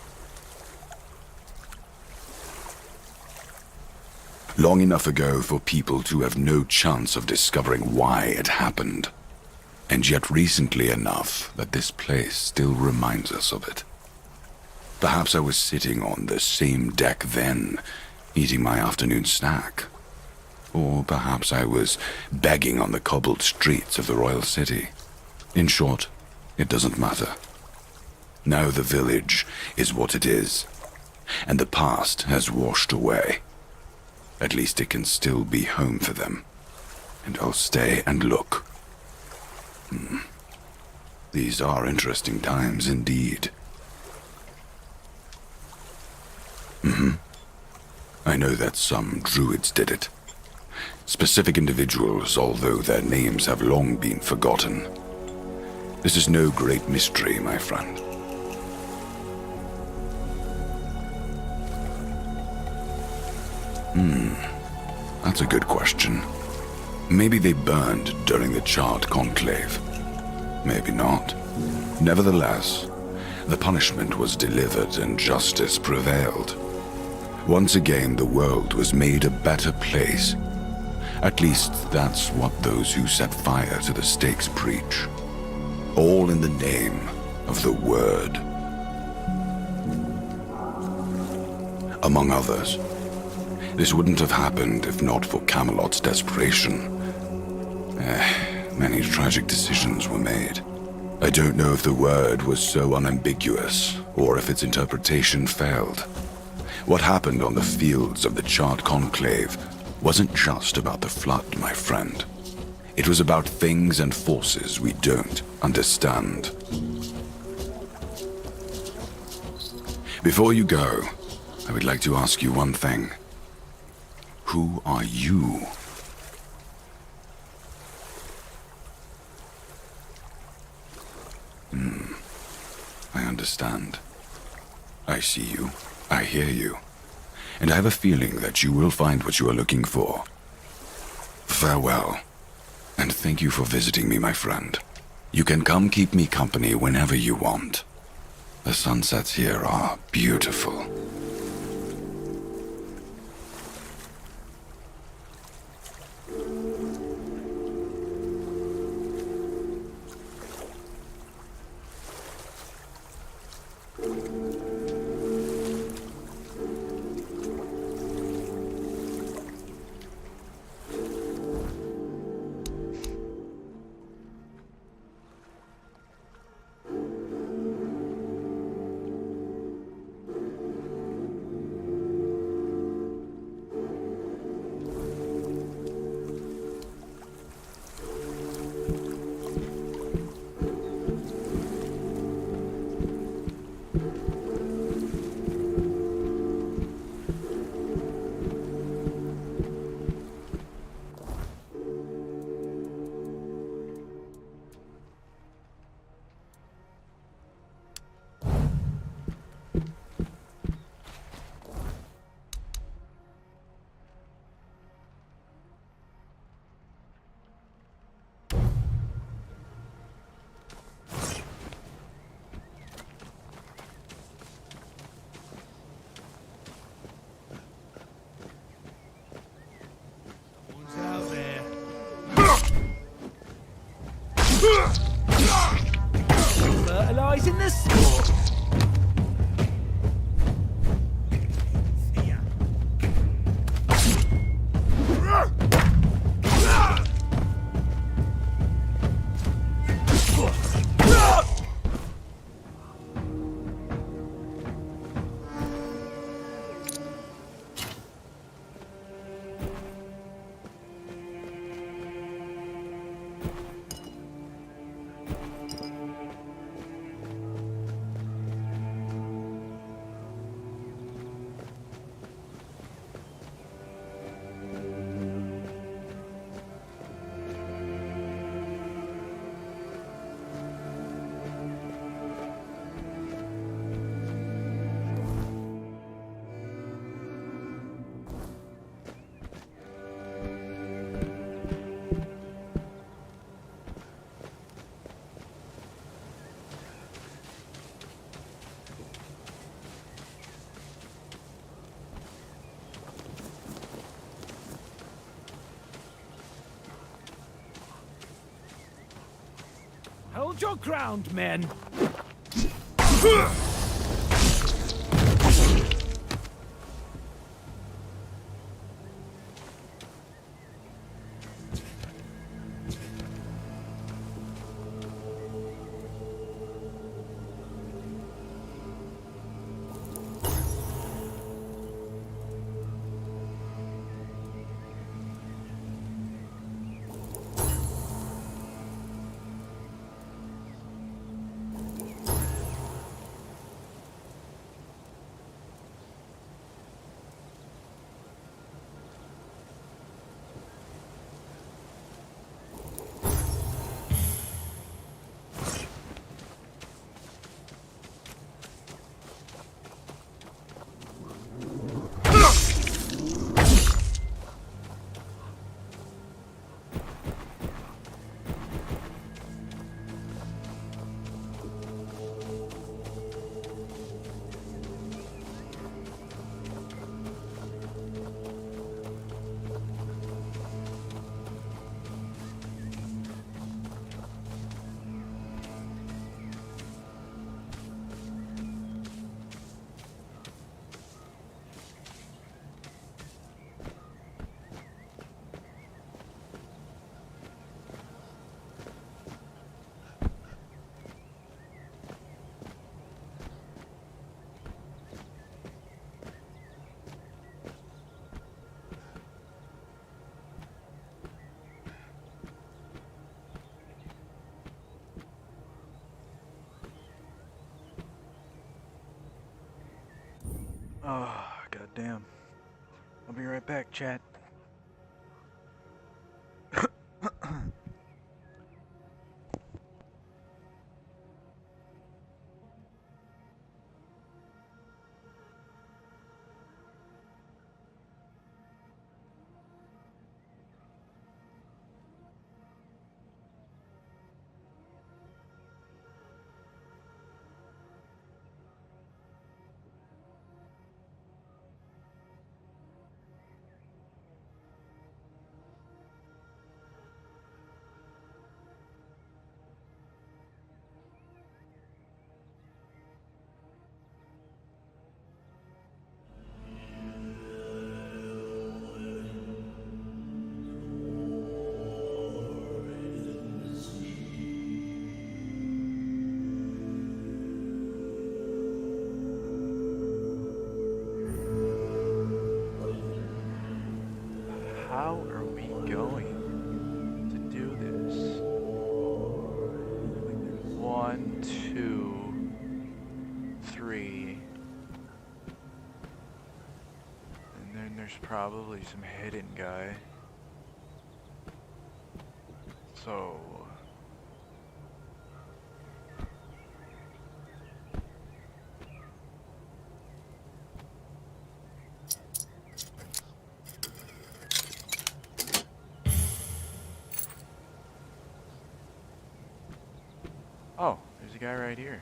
Long enough ago for people to have no chance of discovering why it happened. And yet recently enough that this place still reminds us of it. Perhaps I was sitting on the same deck then, eating my afternoon snack. Or perhaps I was begging on the cobbled streets of the royal city. In short, it doesn't matter. Now the village is what it is, and the past has washed away. At least it can still be home for them, and I'll stay and look. These are interesting times indeed. I know that some druids did it. Specific individuals, although their names have long been forgotten. This is no great mystery, my friend. That's a good question. Maybe they burned during the Charred Conclave. Maybe not. Nevertheless, the punishment was delivered and justice prevailed. Once again, the world was made a better place. At least that's what those who set fire to the stakes preach. All in the name of the Word. among others. This wouldn't have happened if not for Camelot's desperation. Many tragic decisions were made. I don't know if the word was so unambiguous, or if its interpretation failed. What happened on the fields of the Charred Conclave wasn't just about the Flood, my friend. It was about things and forces we don't understand. Before you go, I would like to ask you one thing. Who are you? I understand. I see you. I hear you. And I have a feeling that you will find what you are looking for. Farewell. And thank you for visiting me, my friend. You can come keep me company whenever you want. The sunsets here are beautiful. Fertilizing the sport. Hold your ground, men. Oh, goddamn. I'll be right back, chat. How are we going to do this? 1, 2, 3. And then there's probably some hidden guy. So... Oh, there's a guy right here.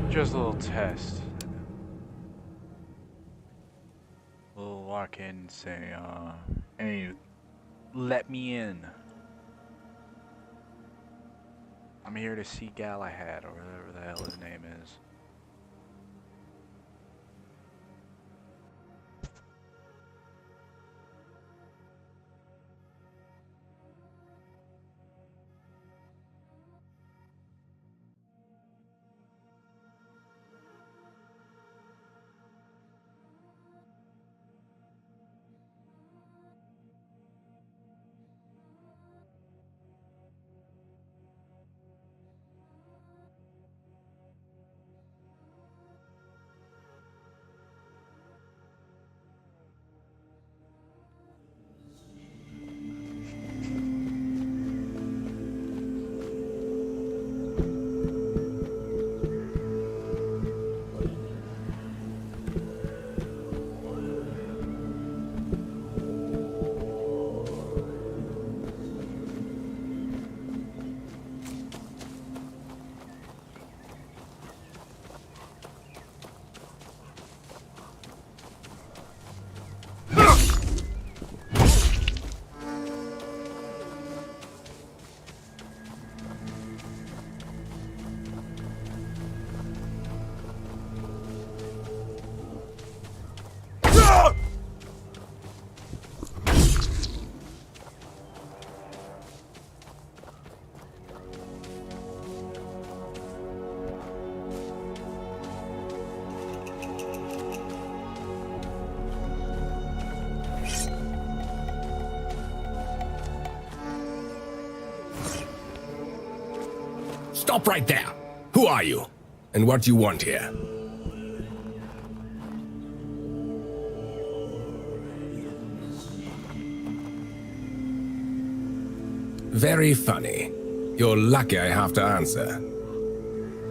Just a little test. We'll walk in and say, hey, let me in. I'm here to see Galahad, or whatever the hell his name is. Stop right there! Who are you? And what do you want here? Very funny. You're lucky I have to answer.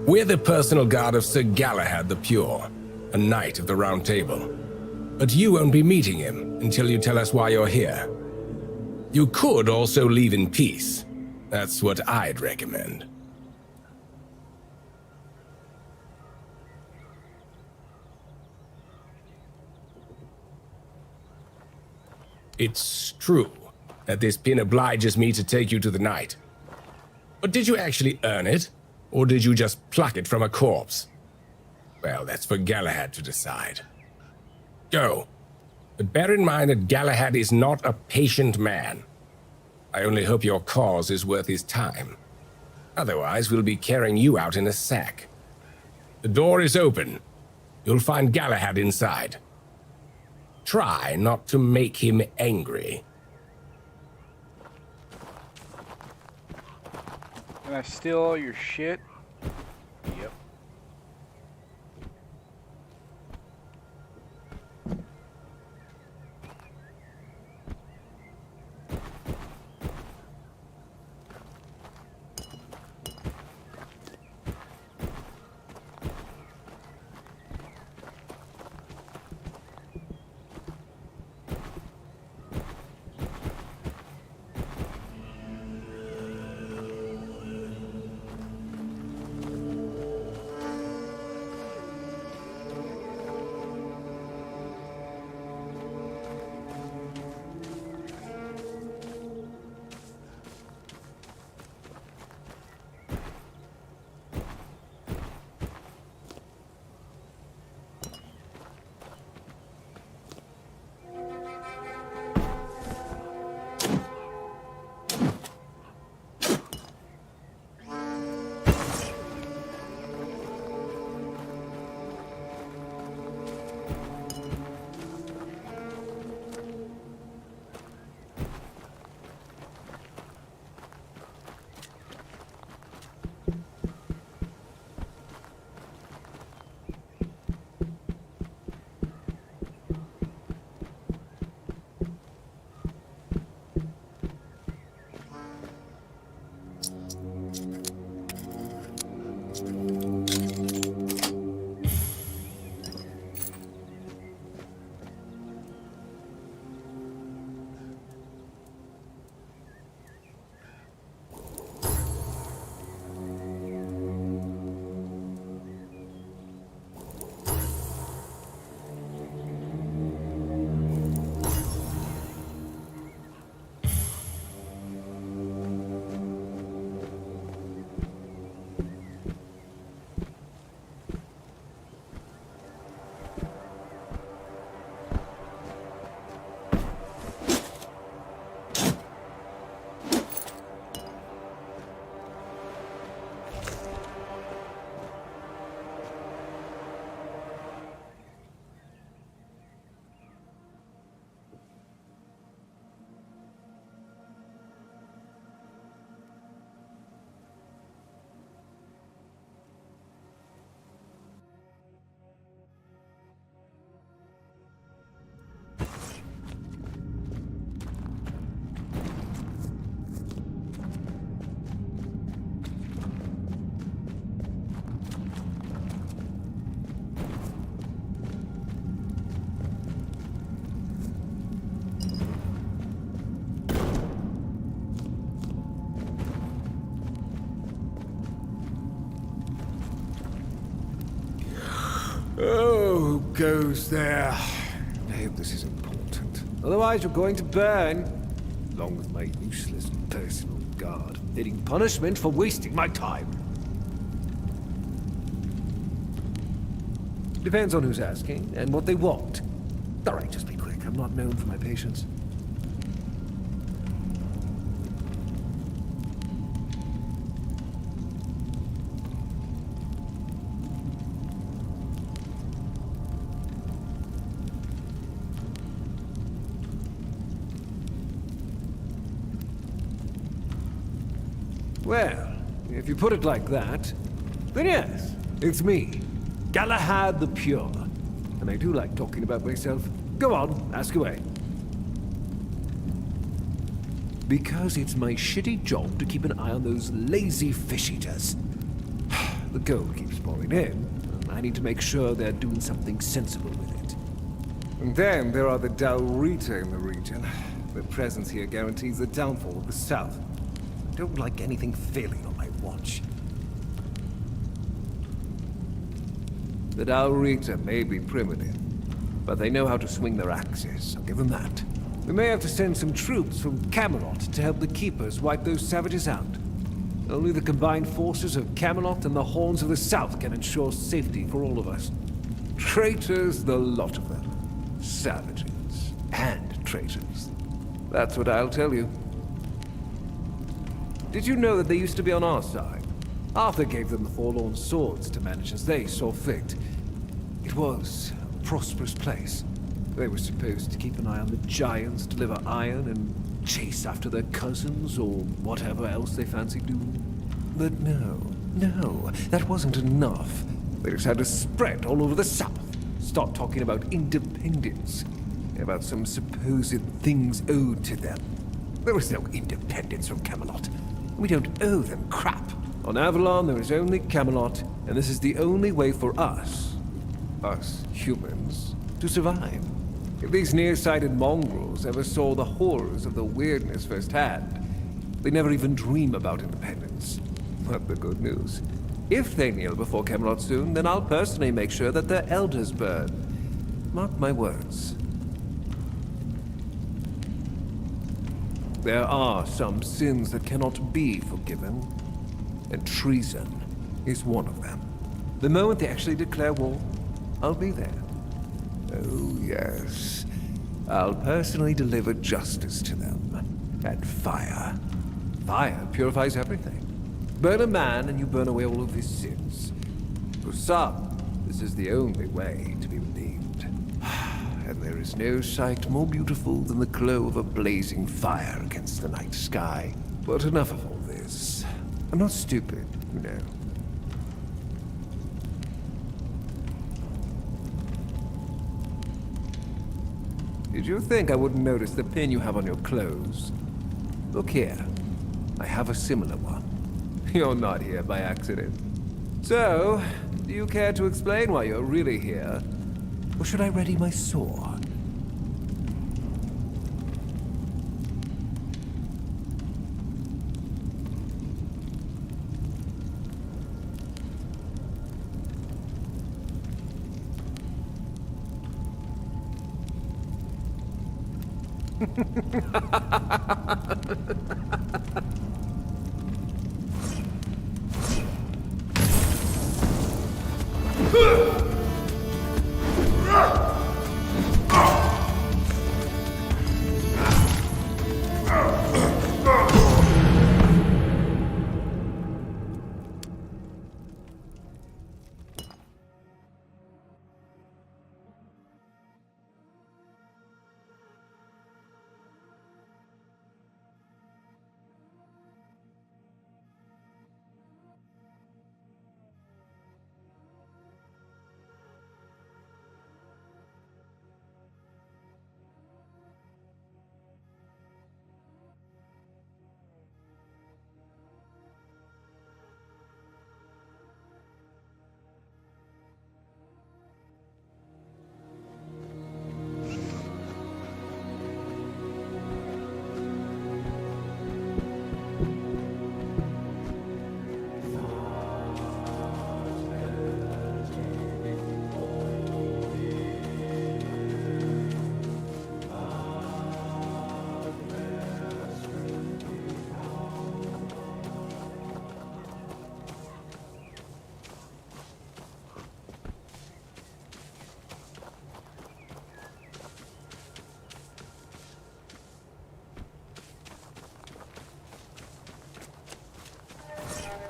We're the personal guard of Sir Galahad the Pure, a knight of the Round Table. But you won't be meeting him until you tell us why you're here. You could also leave in peace. That's what I'd recommend. It's true that this pin obliges me to take you to the night. But did you actually earn it? Or did you just pluck it from a corpse? Well, that's for Galahad to decide. Go. But bear in mind that Galahad is not a patient man. I only hope your cause is worth his time. Otherwise, we'll be carrying you out in a sack. The door is open. You'll find Galahad inside. Try not to make him angry. Can I steal all your shit? Yep. Oh, who goes there? I hope this is important. Otherwise, you're going to burn, along with my useless personal guard, fitting punishment for wasting my time. Depends on who's asking and what they want. All right, just be quick. I'm not known for my patience. Well, if you put it like that, then yes, it's me, Galahad the Pure. And I do like talking about myself. Go on, ask away. Because it's my shitty job to keep an eye on those lazy fish-eaters. The gold keeps pouring in, and I need to make sure they're doing something sensible with it. And then there are the Dalrita in the region. Their presence here guarantees the downfall of the South. I don't like anything failing on my watch. The Daurita may be primitive, but they know how to swing their axes. I'll give them that. We may have to send some troops from Camelot to help the Keepers wipe those savages out. Only the combined forces of Camelot and the Horns of the South can ensure safety for all of us. Traitors, the lot of them. Savages and traitors. That's what I'll tell you. Did you know that they used to be on our side? Arthur gave them the forlorn swords to manage as they saw fit. It was a prosperous place. They were supposed to keep an eye on the giants, deliver iron, and chase after their cousins, or whatever else they fancied doing. But no, that wasn't enough. They just had to spread all over the South. Start talking about independence. About some supposed things owed to them. There was no independence from Camelot. We don't owe them crap. On Avalon, there is only Camelot, and this is the only way for us humans, to survive. If these nearsighted mongrels ever saw the horrors of the weirdness firsthand, they never even dream about independence. But the good news. If they kneel before Camelot soon, then I'll personally make sure that their elders burn. Mark my words. There are some sins that cannot be forgiven, and treason is one of them. The moment they actually declare war, I'll be there. Oh, yes. I'll personally deliver justice to them. And fire. Fire purifies everything. Burn a man and you burn away all of his sins. For some, this is the only way to be redeemed. And there is no sight more beautiful than the glow of a blazing fire against the night sky. But enough of all this. I'm not stupid, you know. Did you think I wouldn't notice the pin you have on your clothes? Look here. I have a similar one. You're not here by accident. So, do you care to explain why you're really here? Or should I ready my sword?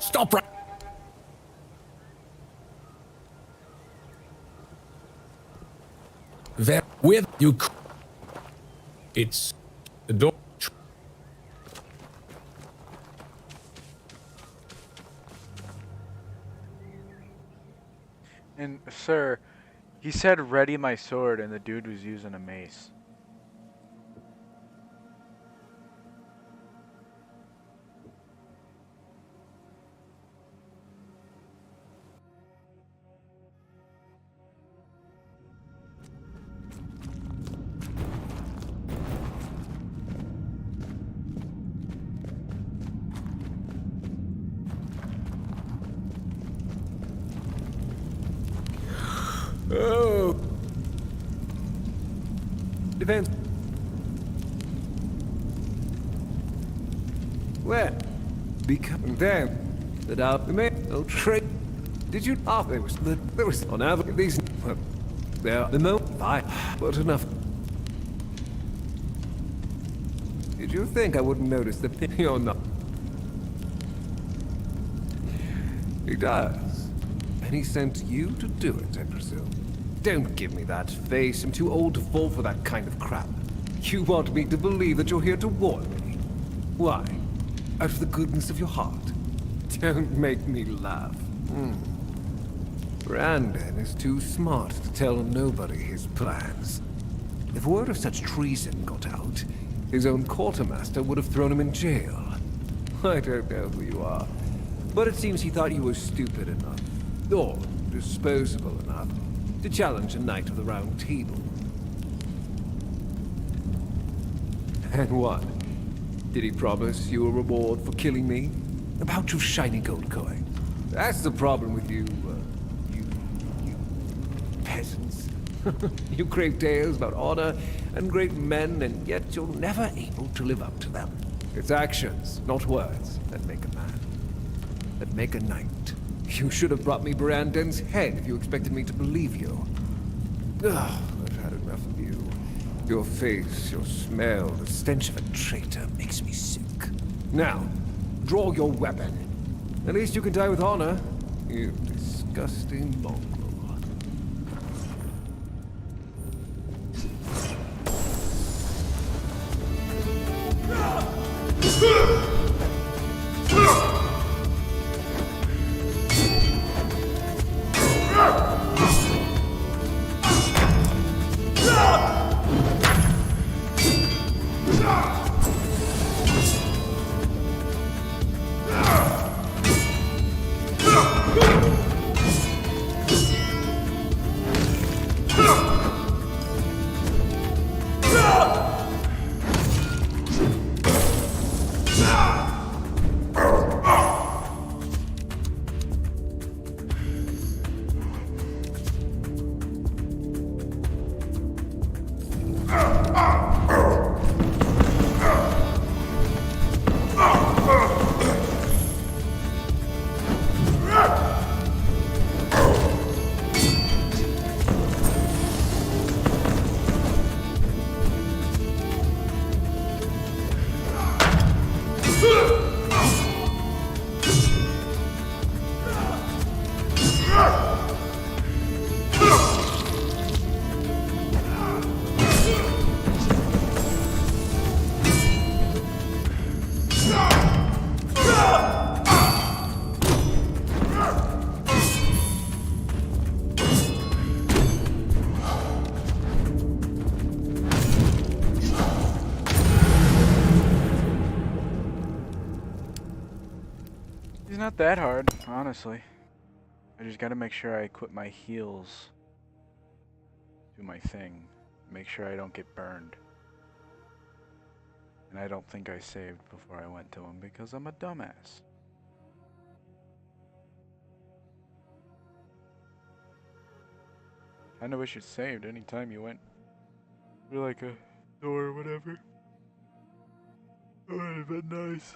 Stop right... There, with you... It's... the door... And, sir, he said ready my sword and the dude was using a mace. Oh. Depends. Where? Be coming down. The out the man. No trick. Did you? Ah, there was on Avalon. These. Well, there. The mo. Fine. But enough. Did you think I wouldn't notice the pin or not? He does. And he sent you to do it, I presume. Don't give me that face. I'm too old to fall for that kind of crap. You want me to believe that you're here to warn me? Why? Out of the goodness of your heart? Don't make me laugh. Brandon is too smart to tell nobody his plans. If word of such treason got out, his own quartermaster would have thrown him in jail. I don't know who you are, but it seems he thought you were stupid enough, or disposable enough, to challenge a knight of the Round Table. And what? Did he promise you a reward for killing me? A pouch of shiny gold coin. That's the problem with you peasants. You crave tales about honor and great men, and yet you're never able to live up to them. It's actions, not words, that make a man. That make a knight. You should have brought me Brandon's head if you expected me to believe you. Ugh, I've had enough of you. Your face, your smell, the stench of a traitor makes me sick. Now, draw your weapon. At least you can die with honor, you disgusting mongrel. Not that hard, honestly. I just gotta make sure I equip my heals. Do my thing. Make sure I don't get burned. And I don't think I saved before I went to him because I'm a dumbass. I know wish it saved anytime you went through like a door or whatever. That would have been nice.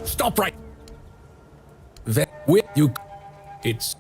Stop right there with you. It's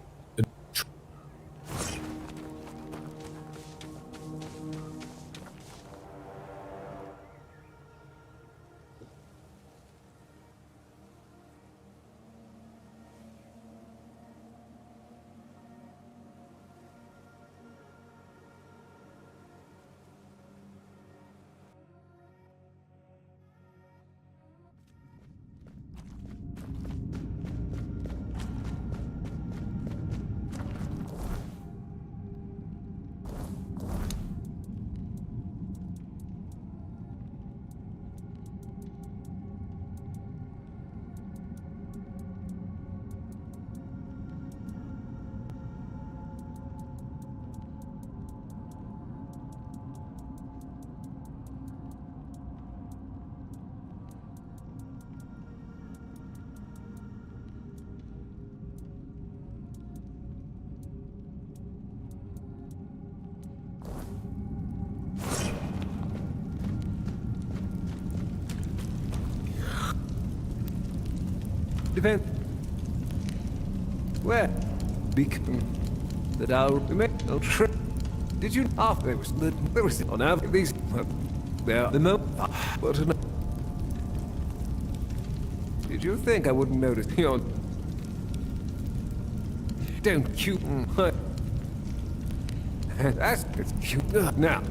Defend. Where? Beacon. That I'll remain. I'll try. Did you? There was on Avalon. These. There. The no. But enough. Did you think I wouldn't notice? Don't you? That's cute. Now.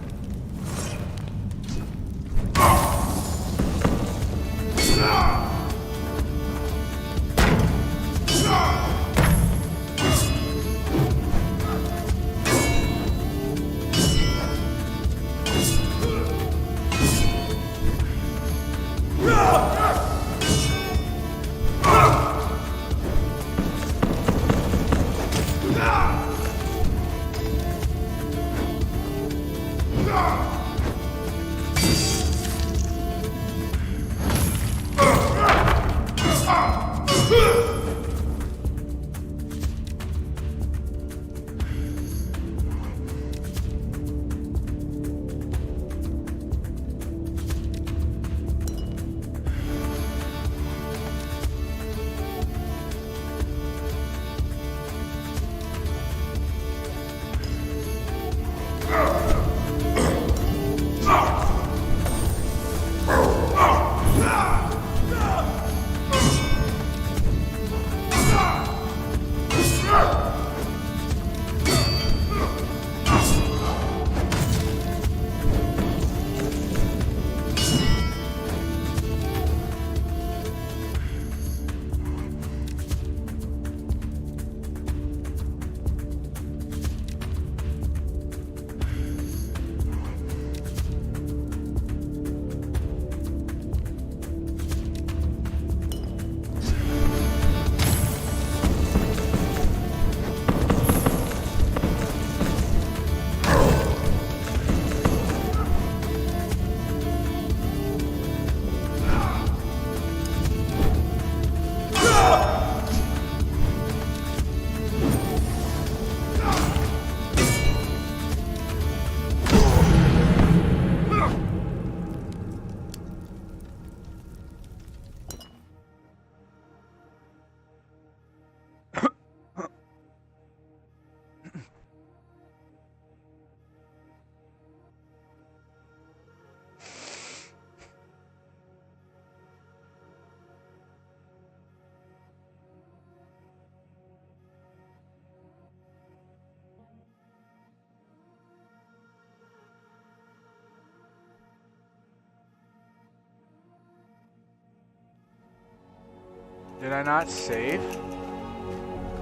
Did I not save?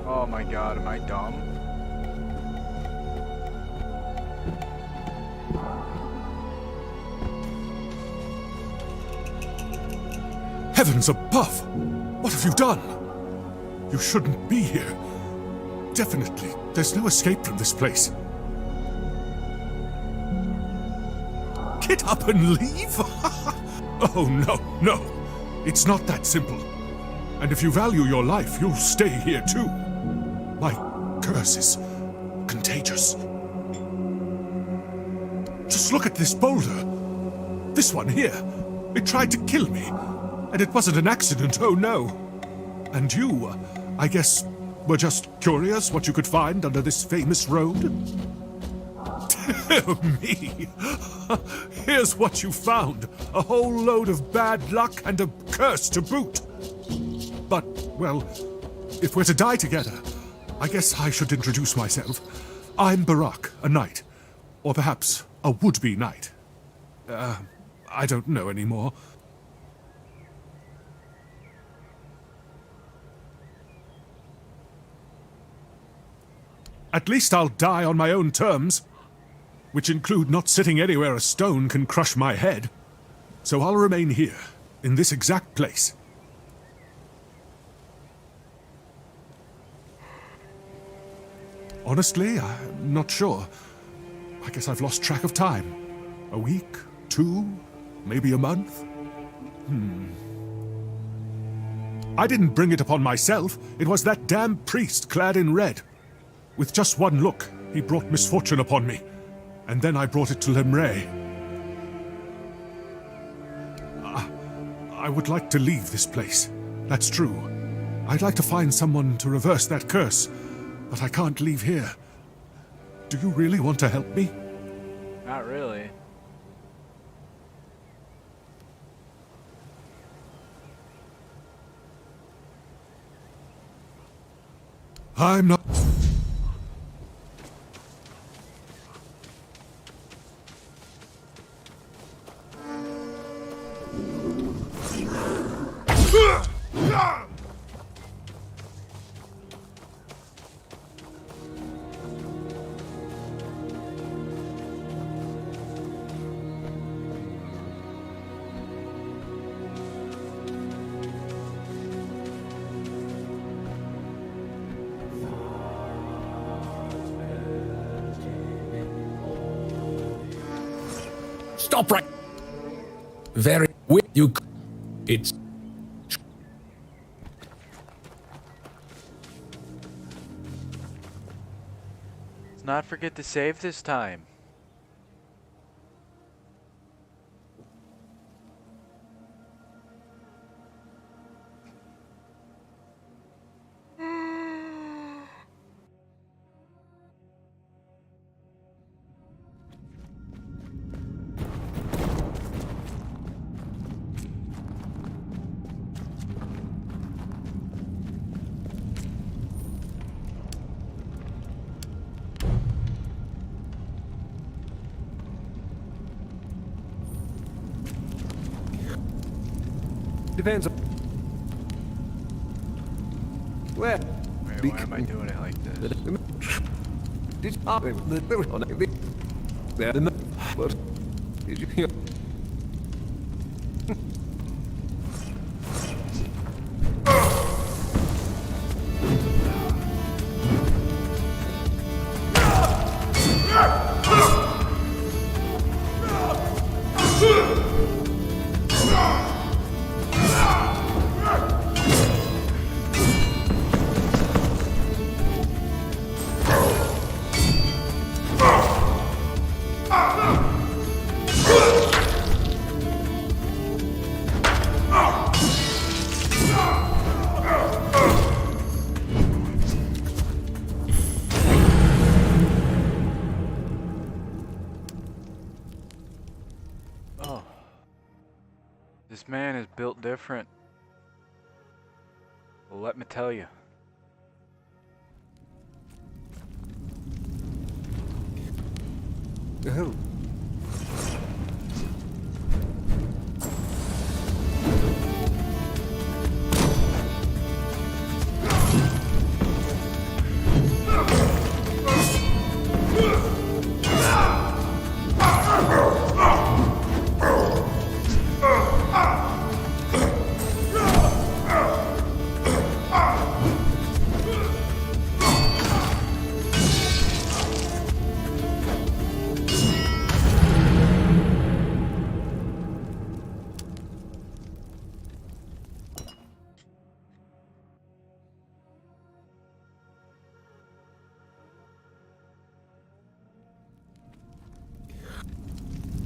Oh my god, am I dumb? Heavens above! What have you done? You shouldn't be here. Definitely, there's no escape from this place. Get up and leave? Oh, no. It's not that simple. And if you value your life, you'll stay here too. My curse is contagious. Just look at this boulder. This one here. It tried to kill me. And it wasn't an accident, oh no. And you, I guess, were just curious what you could find under this famous road? Dear me. Here's what you found. A whole load of bad luck and a curse to boot. But, well, if we're to die together, I guess I should introduce myself. I'm Barak, a knight. Or perhaps a would-be knight. I don't know anymore. At least I'll die on my own terms, which include not sitting anywhere a stone can crush my head. So I'll remain here, in this exact place. Honestly, I'm not sure. I guess I've lost track of time. A week? 2? Maybe a month? I didn't bring it upon myself. It was that damn priest clad in red. With just one look, he brought misfortune upon me. And then I brought it to Lemray. I would like to leave this place. That's true. I'd like to find someone to reverse that curse, but I can't leave here. Do you really want to help me? Not really. I'm not... Stop right. Very. You. It's. Let's not forget to save this time. Depends on where. Wait, why am I doing it like this? Did you hear? This man is built different. Well, let me tell you. Oh.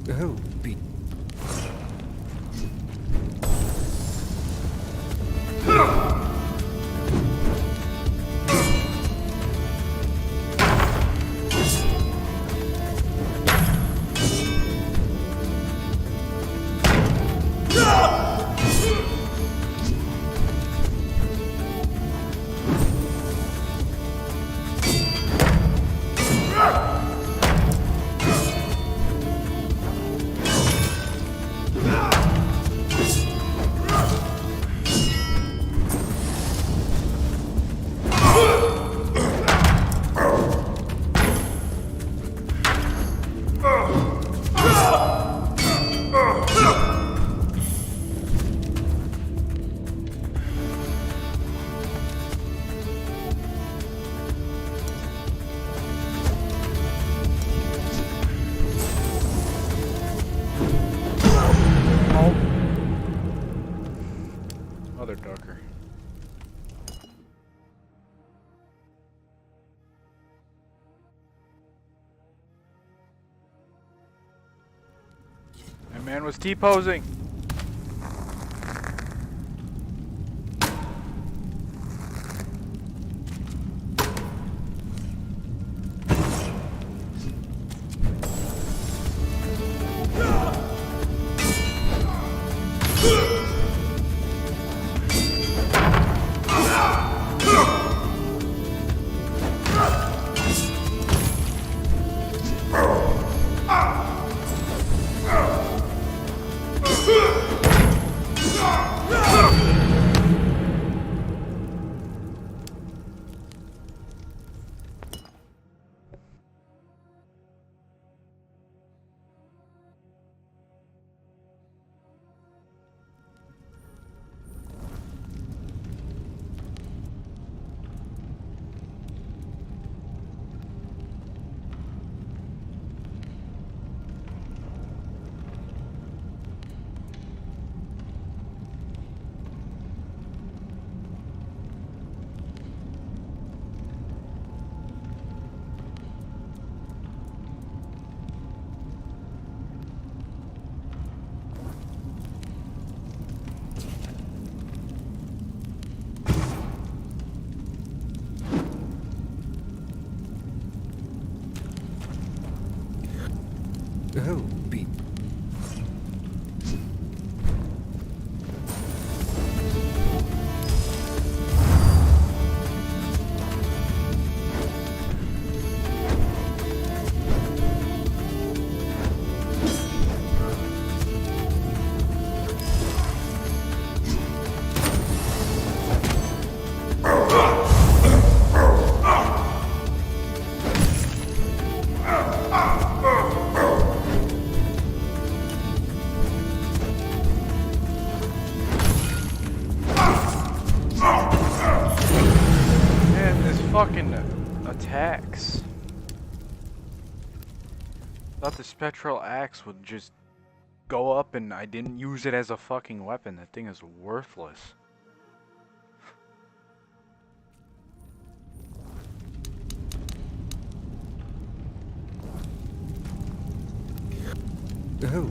Oh, be. Mother ducker. That man was T-posing. Thought the spectral axe would just go up and I didn't use it as a fucking weapon. That thing is worthless. Oh.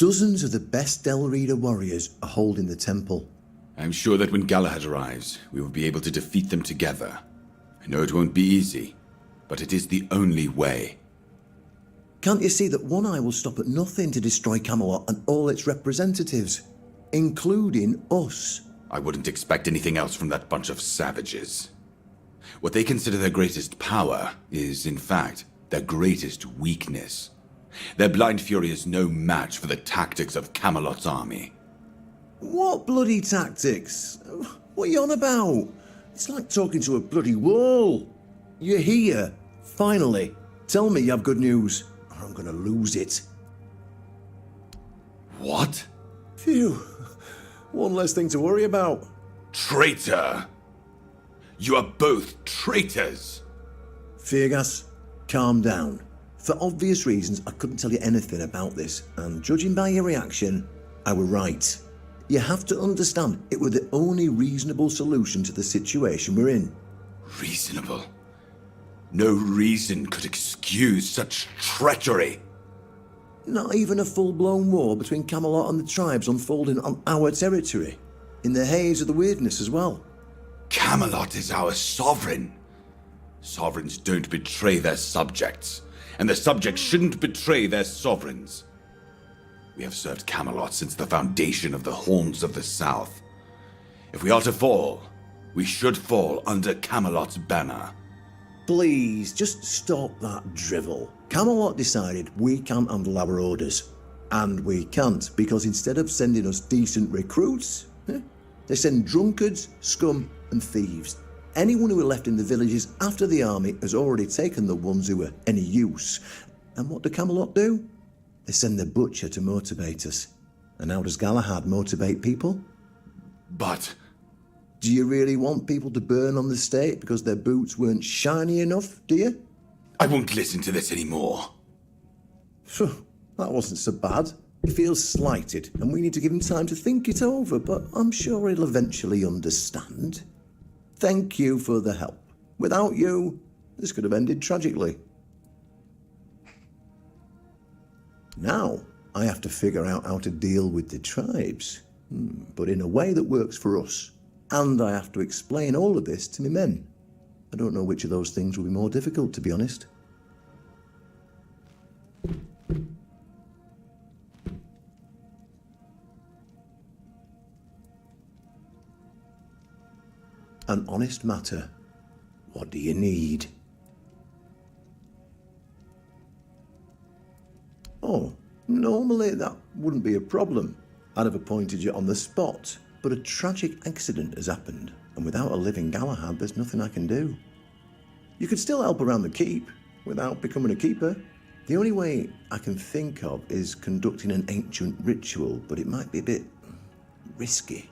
Dozens of the best Del Reader warriors are holding the temple. I'm sure that when Galahad arrives, we will be able to defeat them together. I know it won't be easy, but it is the only way. Can't you see that One Eye will stop at nothing to destroy Camelot and all its representatives, including us? I wouldn't expect anything else from that bunch of savages. What they consider their greatest power is, in fact, their greatest weakness. Their blind fury is no match for the tactics of Camelot's army. What bloody tactics? What are you on about? It's like talking to a bloody wall. You're here, finally. Tell me you have good news, or I'm gonna lose it. What? Phew. One less thing to worry about. Traitor! You are both traitors! Feargas, calm down. For obvious reasons, I couldn't tell you anything about this, and judging by your reaction, I were right. You have to understand, it were the only reasonable solution to the situation we're in. Reasonable? No reason could excuse such treachery. Not even a full-blown war between Camelot and the tribes unfolding on our territory, in the haze of the weirdness as well. Camelot is our sovereign. Sovereigns don't betray their subjects, and the subjects shouldn't betray their sovereigns. We have served Camelot since the foundation of the Horns of the South. If we are to fall, we should fall under Camelot's banner. Please, just stop that drivel. Camelot decided we can't handle our orders. And we can't, because instead of sending us decent recruits, they send drunkards, scum, and thieves. Anyone who are left in the villages after the army has already taken the ones who are any use. And what do Camelot do? They send the butcher to motivate us. And how does Galahad motivate people? But... Do you really want people to burn on the stake because their boots weren't shiny enough, do you? I won't listen to this anymore. That wasn't so bad. He feels slighted, and we need to give him time to think it over, but I'm sure he'll eventually understand. Thank you for the help. Without you, this could have ended tragically. Now, I have to figure out how to deal with the tribes, but in a way that works for us. And I have to explain all of this to my men. I don't know which of those things will be more difficult, to be honest. An honest matter. What do you need? Oh, normally that wouldn't be a problem. I'd have appointed you on the spot. But a tragic accident has happened, and without a living Galahad, there's nothing I can do. You could still help around the keep, without becoming a keeper. The only way I can think of is conducting an ancient ritual, but it might be a bit risky.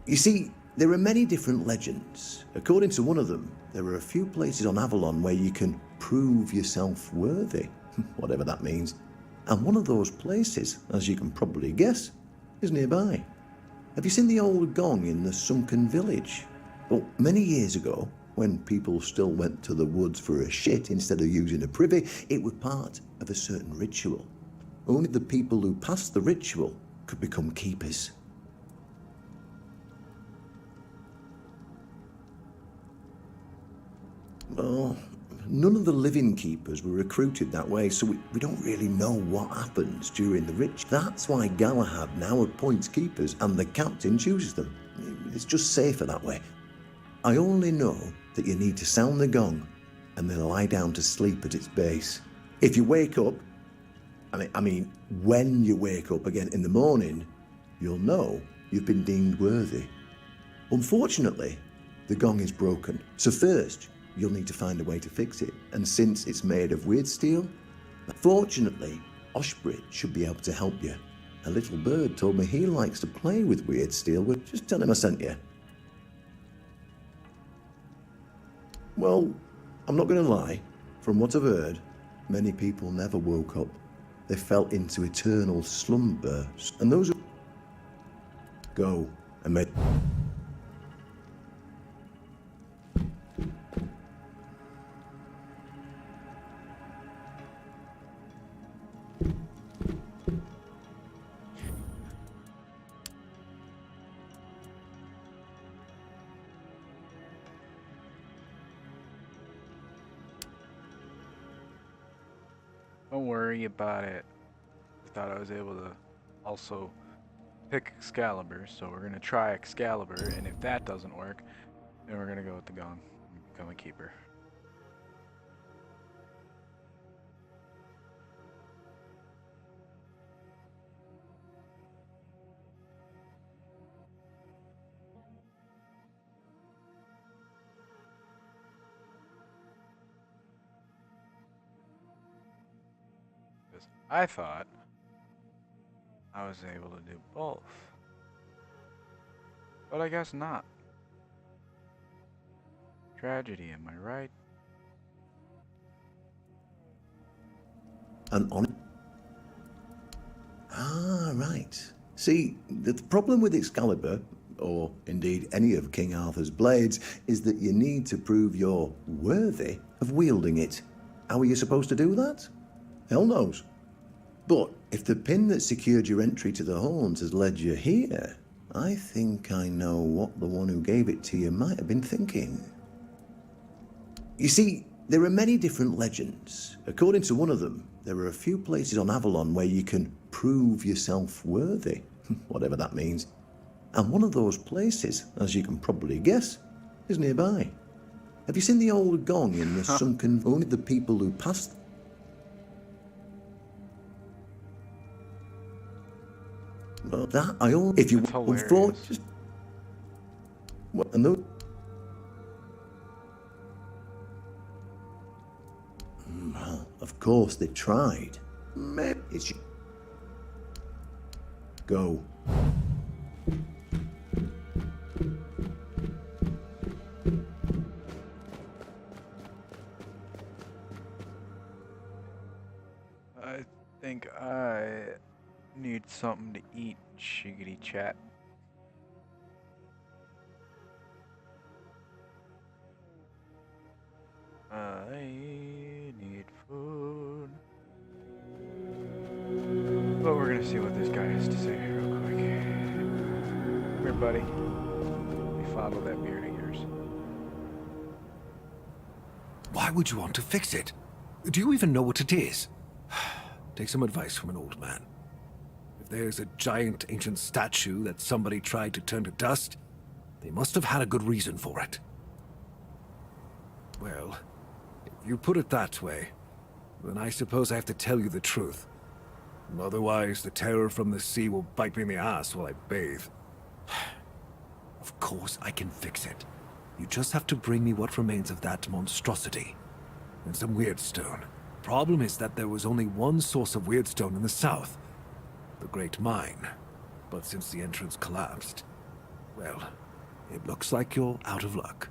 You see, there are many different legends. According to one of them, there are a few places on Avalon where you can prove yourself worthy, whatever that means. And one of those places, as you can probably guess, is nearby. Have you seen the old gong in the sunken village? Well, many years ago, when people still went to the woods for a shit instead of using a privy, it was part of a certain ritual. Only the people who passed the ritual could become keepers. Well, none of the living keepers were recruited that way, so we don't really know what happens during the ritual. That's why Galahad now appoints keepers and the captain chooses them. It's just safer that way. I only know that you need to sound the gong and then lie down to sleep at its base. If you wake up, I mean, when you wake up again in the morning, you'll know you've been deemed worthy. Unfortunately, the gong is broken, so first, you'll need to find a way to fix it, and since it's made of weird steel, fortunately, Oshbridge should be able to help you. A little bird told me he likes to play with weird steel, but just tell him I sent you. Well, I'm not going to lie. From what I've heard, many people never woke up. They fell into eternal slumber, and those who go and make... Don't worry about it. I thought I was able to also pick Excalibur, so we're gonna try Excalibur, and if that doesn't work, then we're gonna go with the Gong and become a keeper. Because I thought I was able to do both. But I guess not. Tragedy, am I right? And on. Ah, right. See, the problem with Excalibur, or indeed any of King Arthur's blades, is that you need to prove you're worthy of wielding it. How are you supposed to do that? Hell knows. But if the pin that secured your entry to the Horns has led you here, I think I know what the one who gave it to you might have been thinking. You see, there are many different legends. According to one of them, there are a few places on Avalon where you can prove yourself worthy, whatever that means. And one of those places, as you can probably guess, is nearby. Have you seen the old gong in the sunken... Only the people who passed... Well, that I all... If you want for... Just... What, and those... Well, of course they tried. Maybe it's... Go. I think I need something to eat, shiggity chat. I need food. But we're gonna see what this guy has to say real quick. Come here, buddy. Let me fondle that beard of yours. Why would you want to fix it? Do you even know what it is? Take some advice from an old man. If there's a giant ancient statue that somebody tried to turn to dust, they must have had a good reason for it. Well, if you put it that way, then I suppose I have to tell you the truth. Otherwise, the terror from the sea will bite me in the ass while I bathe. Of course I can fix it. You just have to bring me what remains of that monstrosity. And some weirdstone. Problem is that there was only one source of weirdstone in the south. The Great Mine. But since the entrance collapsed, well, it looks like you're out of luck.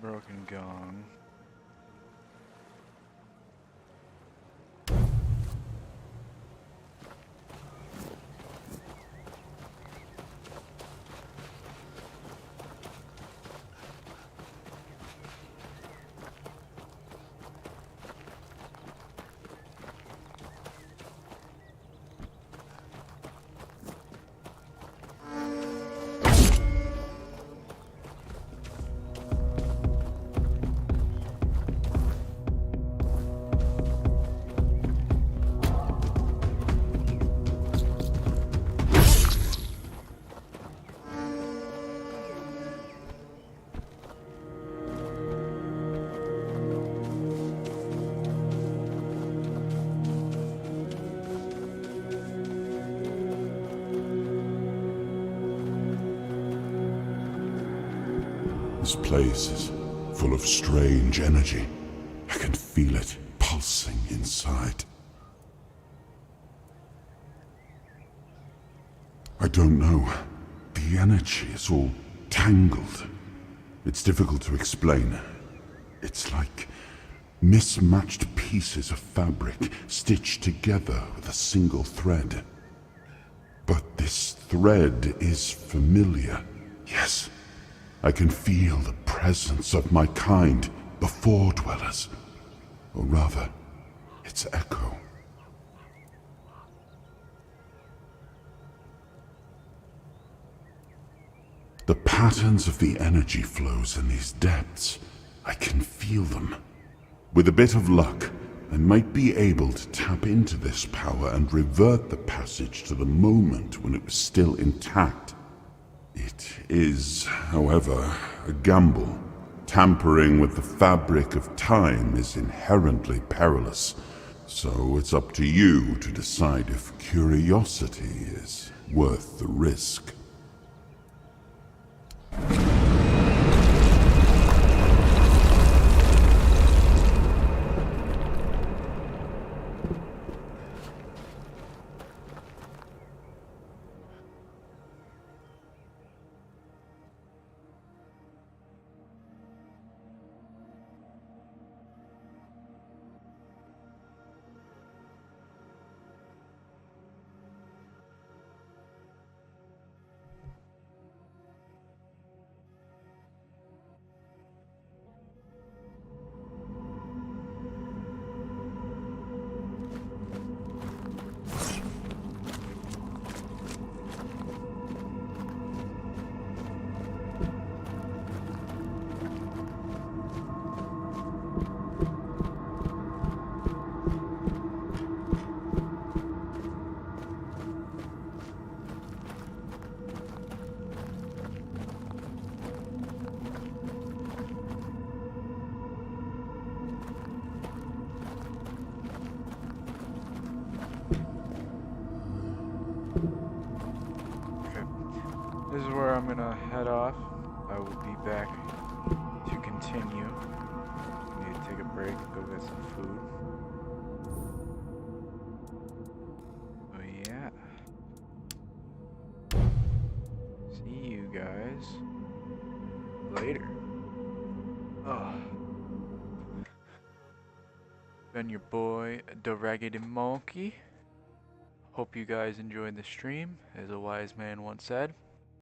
broken gong. This place is full of strange energy. I can feel it pulsing inside. I don't know. The energy is all tangled. It's difficult to explain. It's like mismatched pieces of fabric stitched together with a single thread. But this thread is familiar. Yes. I can feel the presence of my kind, the Four-Dwellers. Or rather, its echo. The patterns of the energy flows in these depths, I can feel them. With a bit of luck, I might be able to tap into this power and revert the passage to the moment when it was still intact. It is, however, a gamble. Tampering with the fabric of time is inherently perilous, so it's up to you to decide if curiosity is worth the risk. This is where I'm gonna head off. I will be back to continue. I need to take a break and go get some food. So yeah. See you guys later. Been your boy, the Raggedy Monkey. Hope you guys enjoyed the stream. As a wise man once said,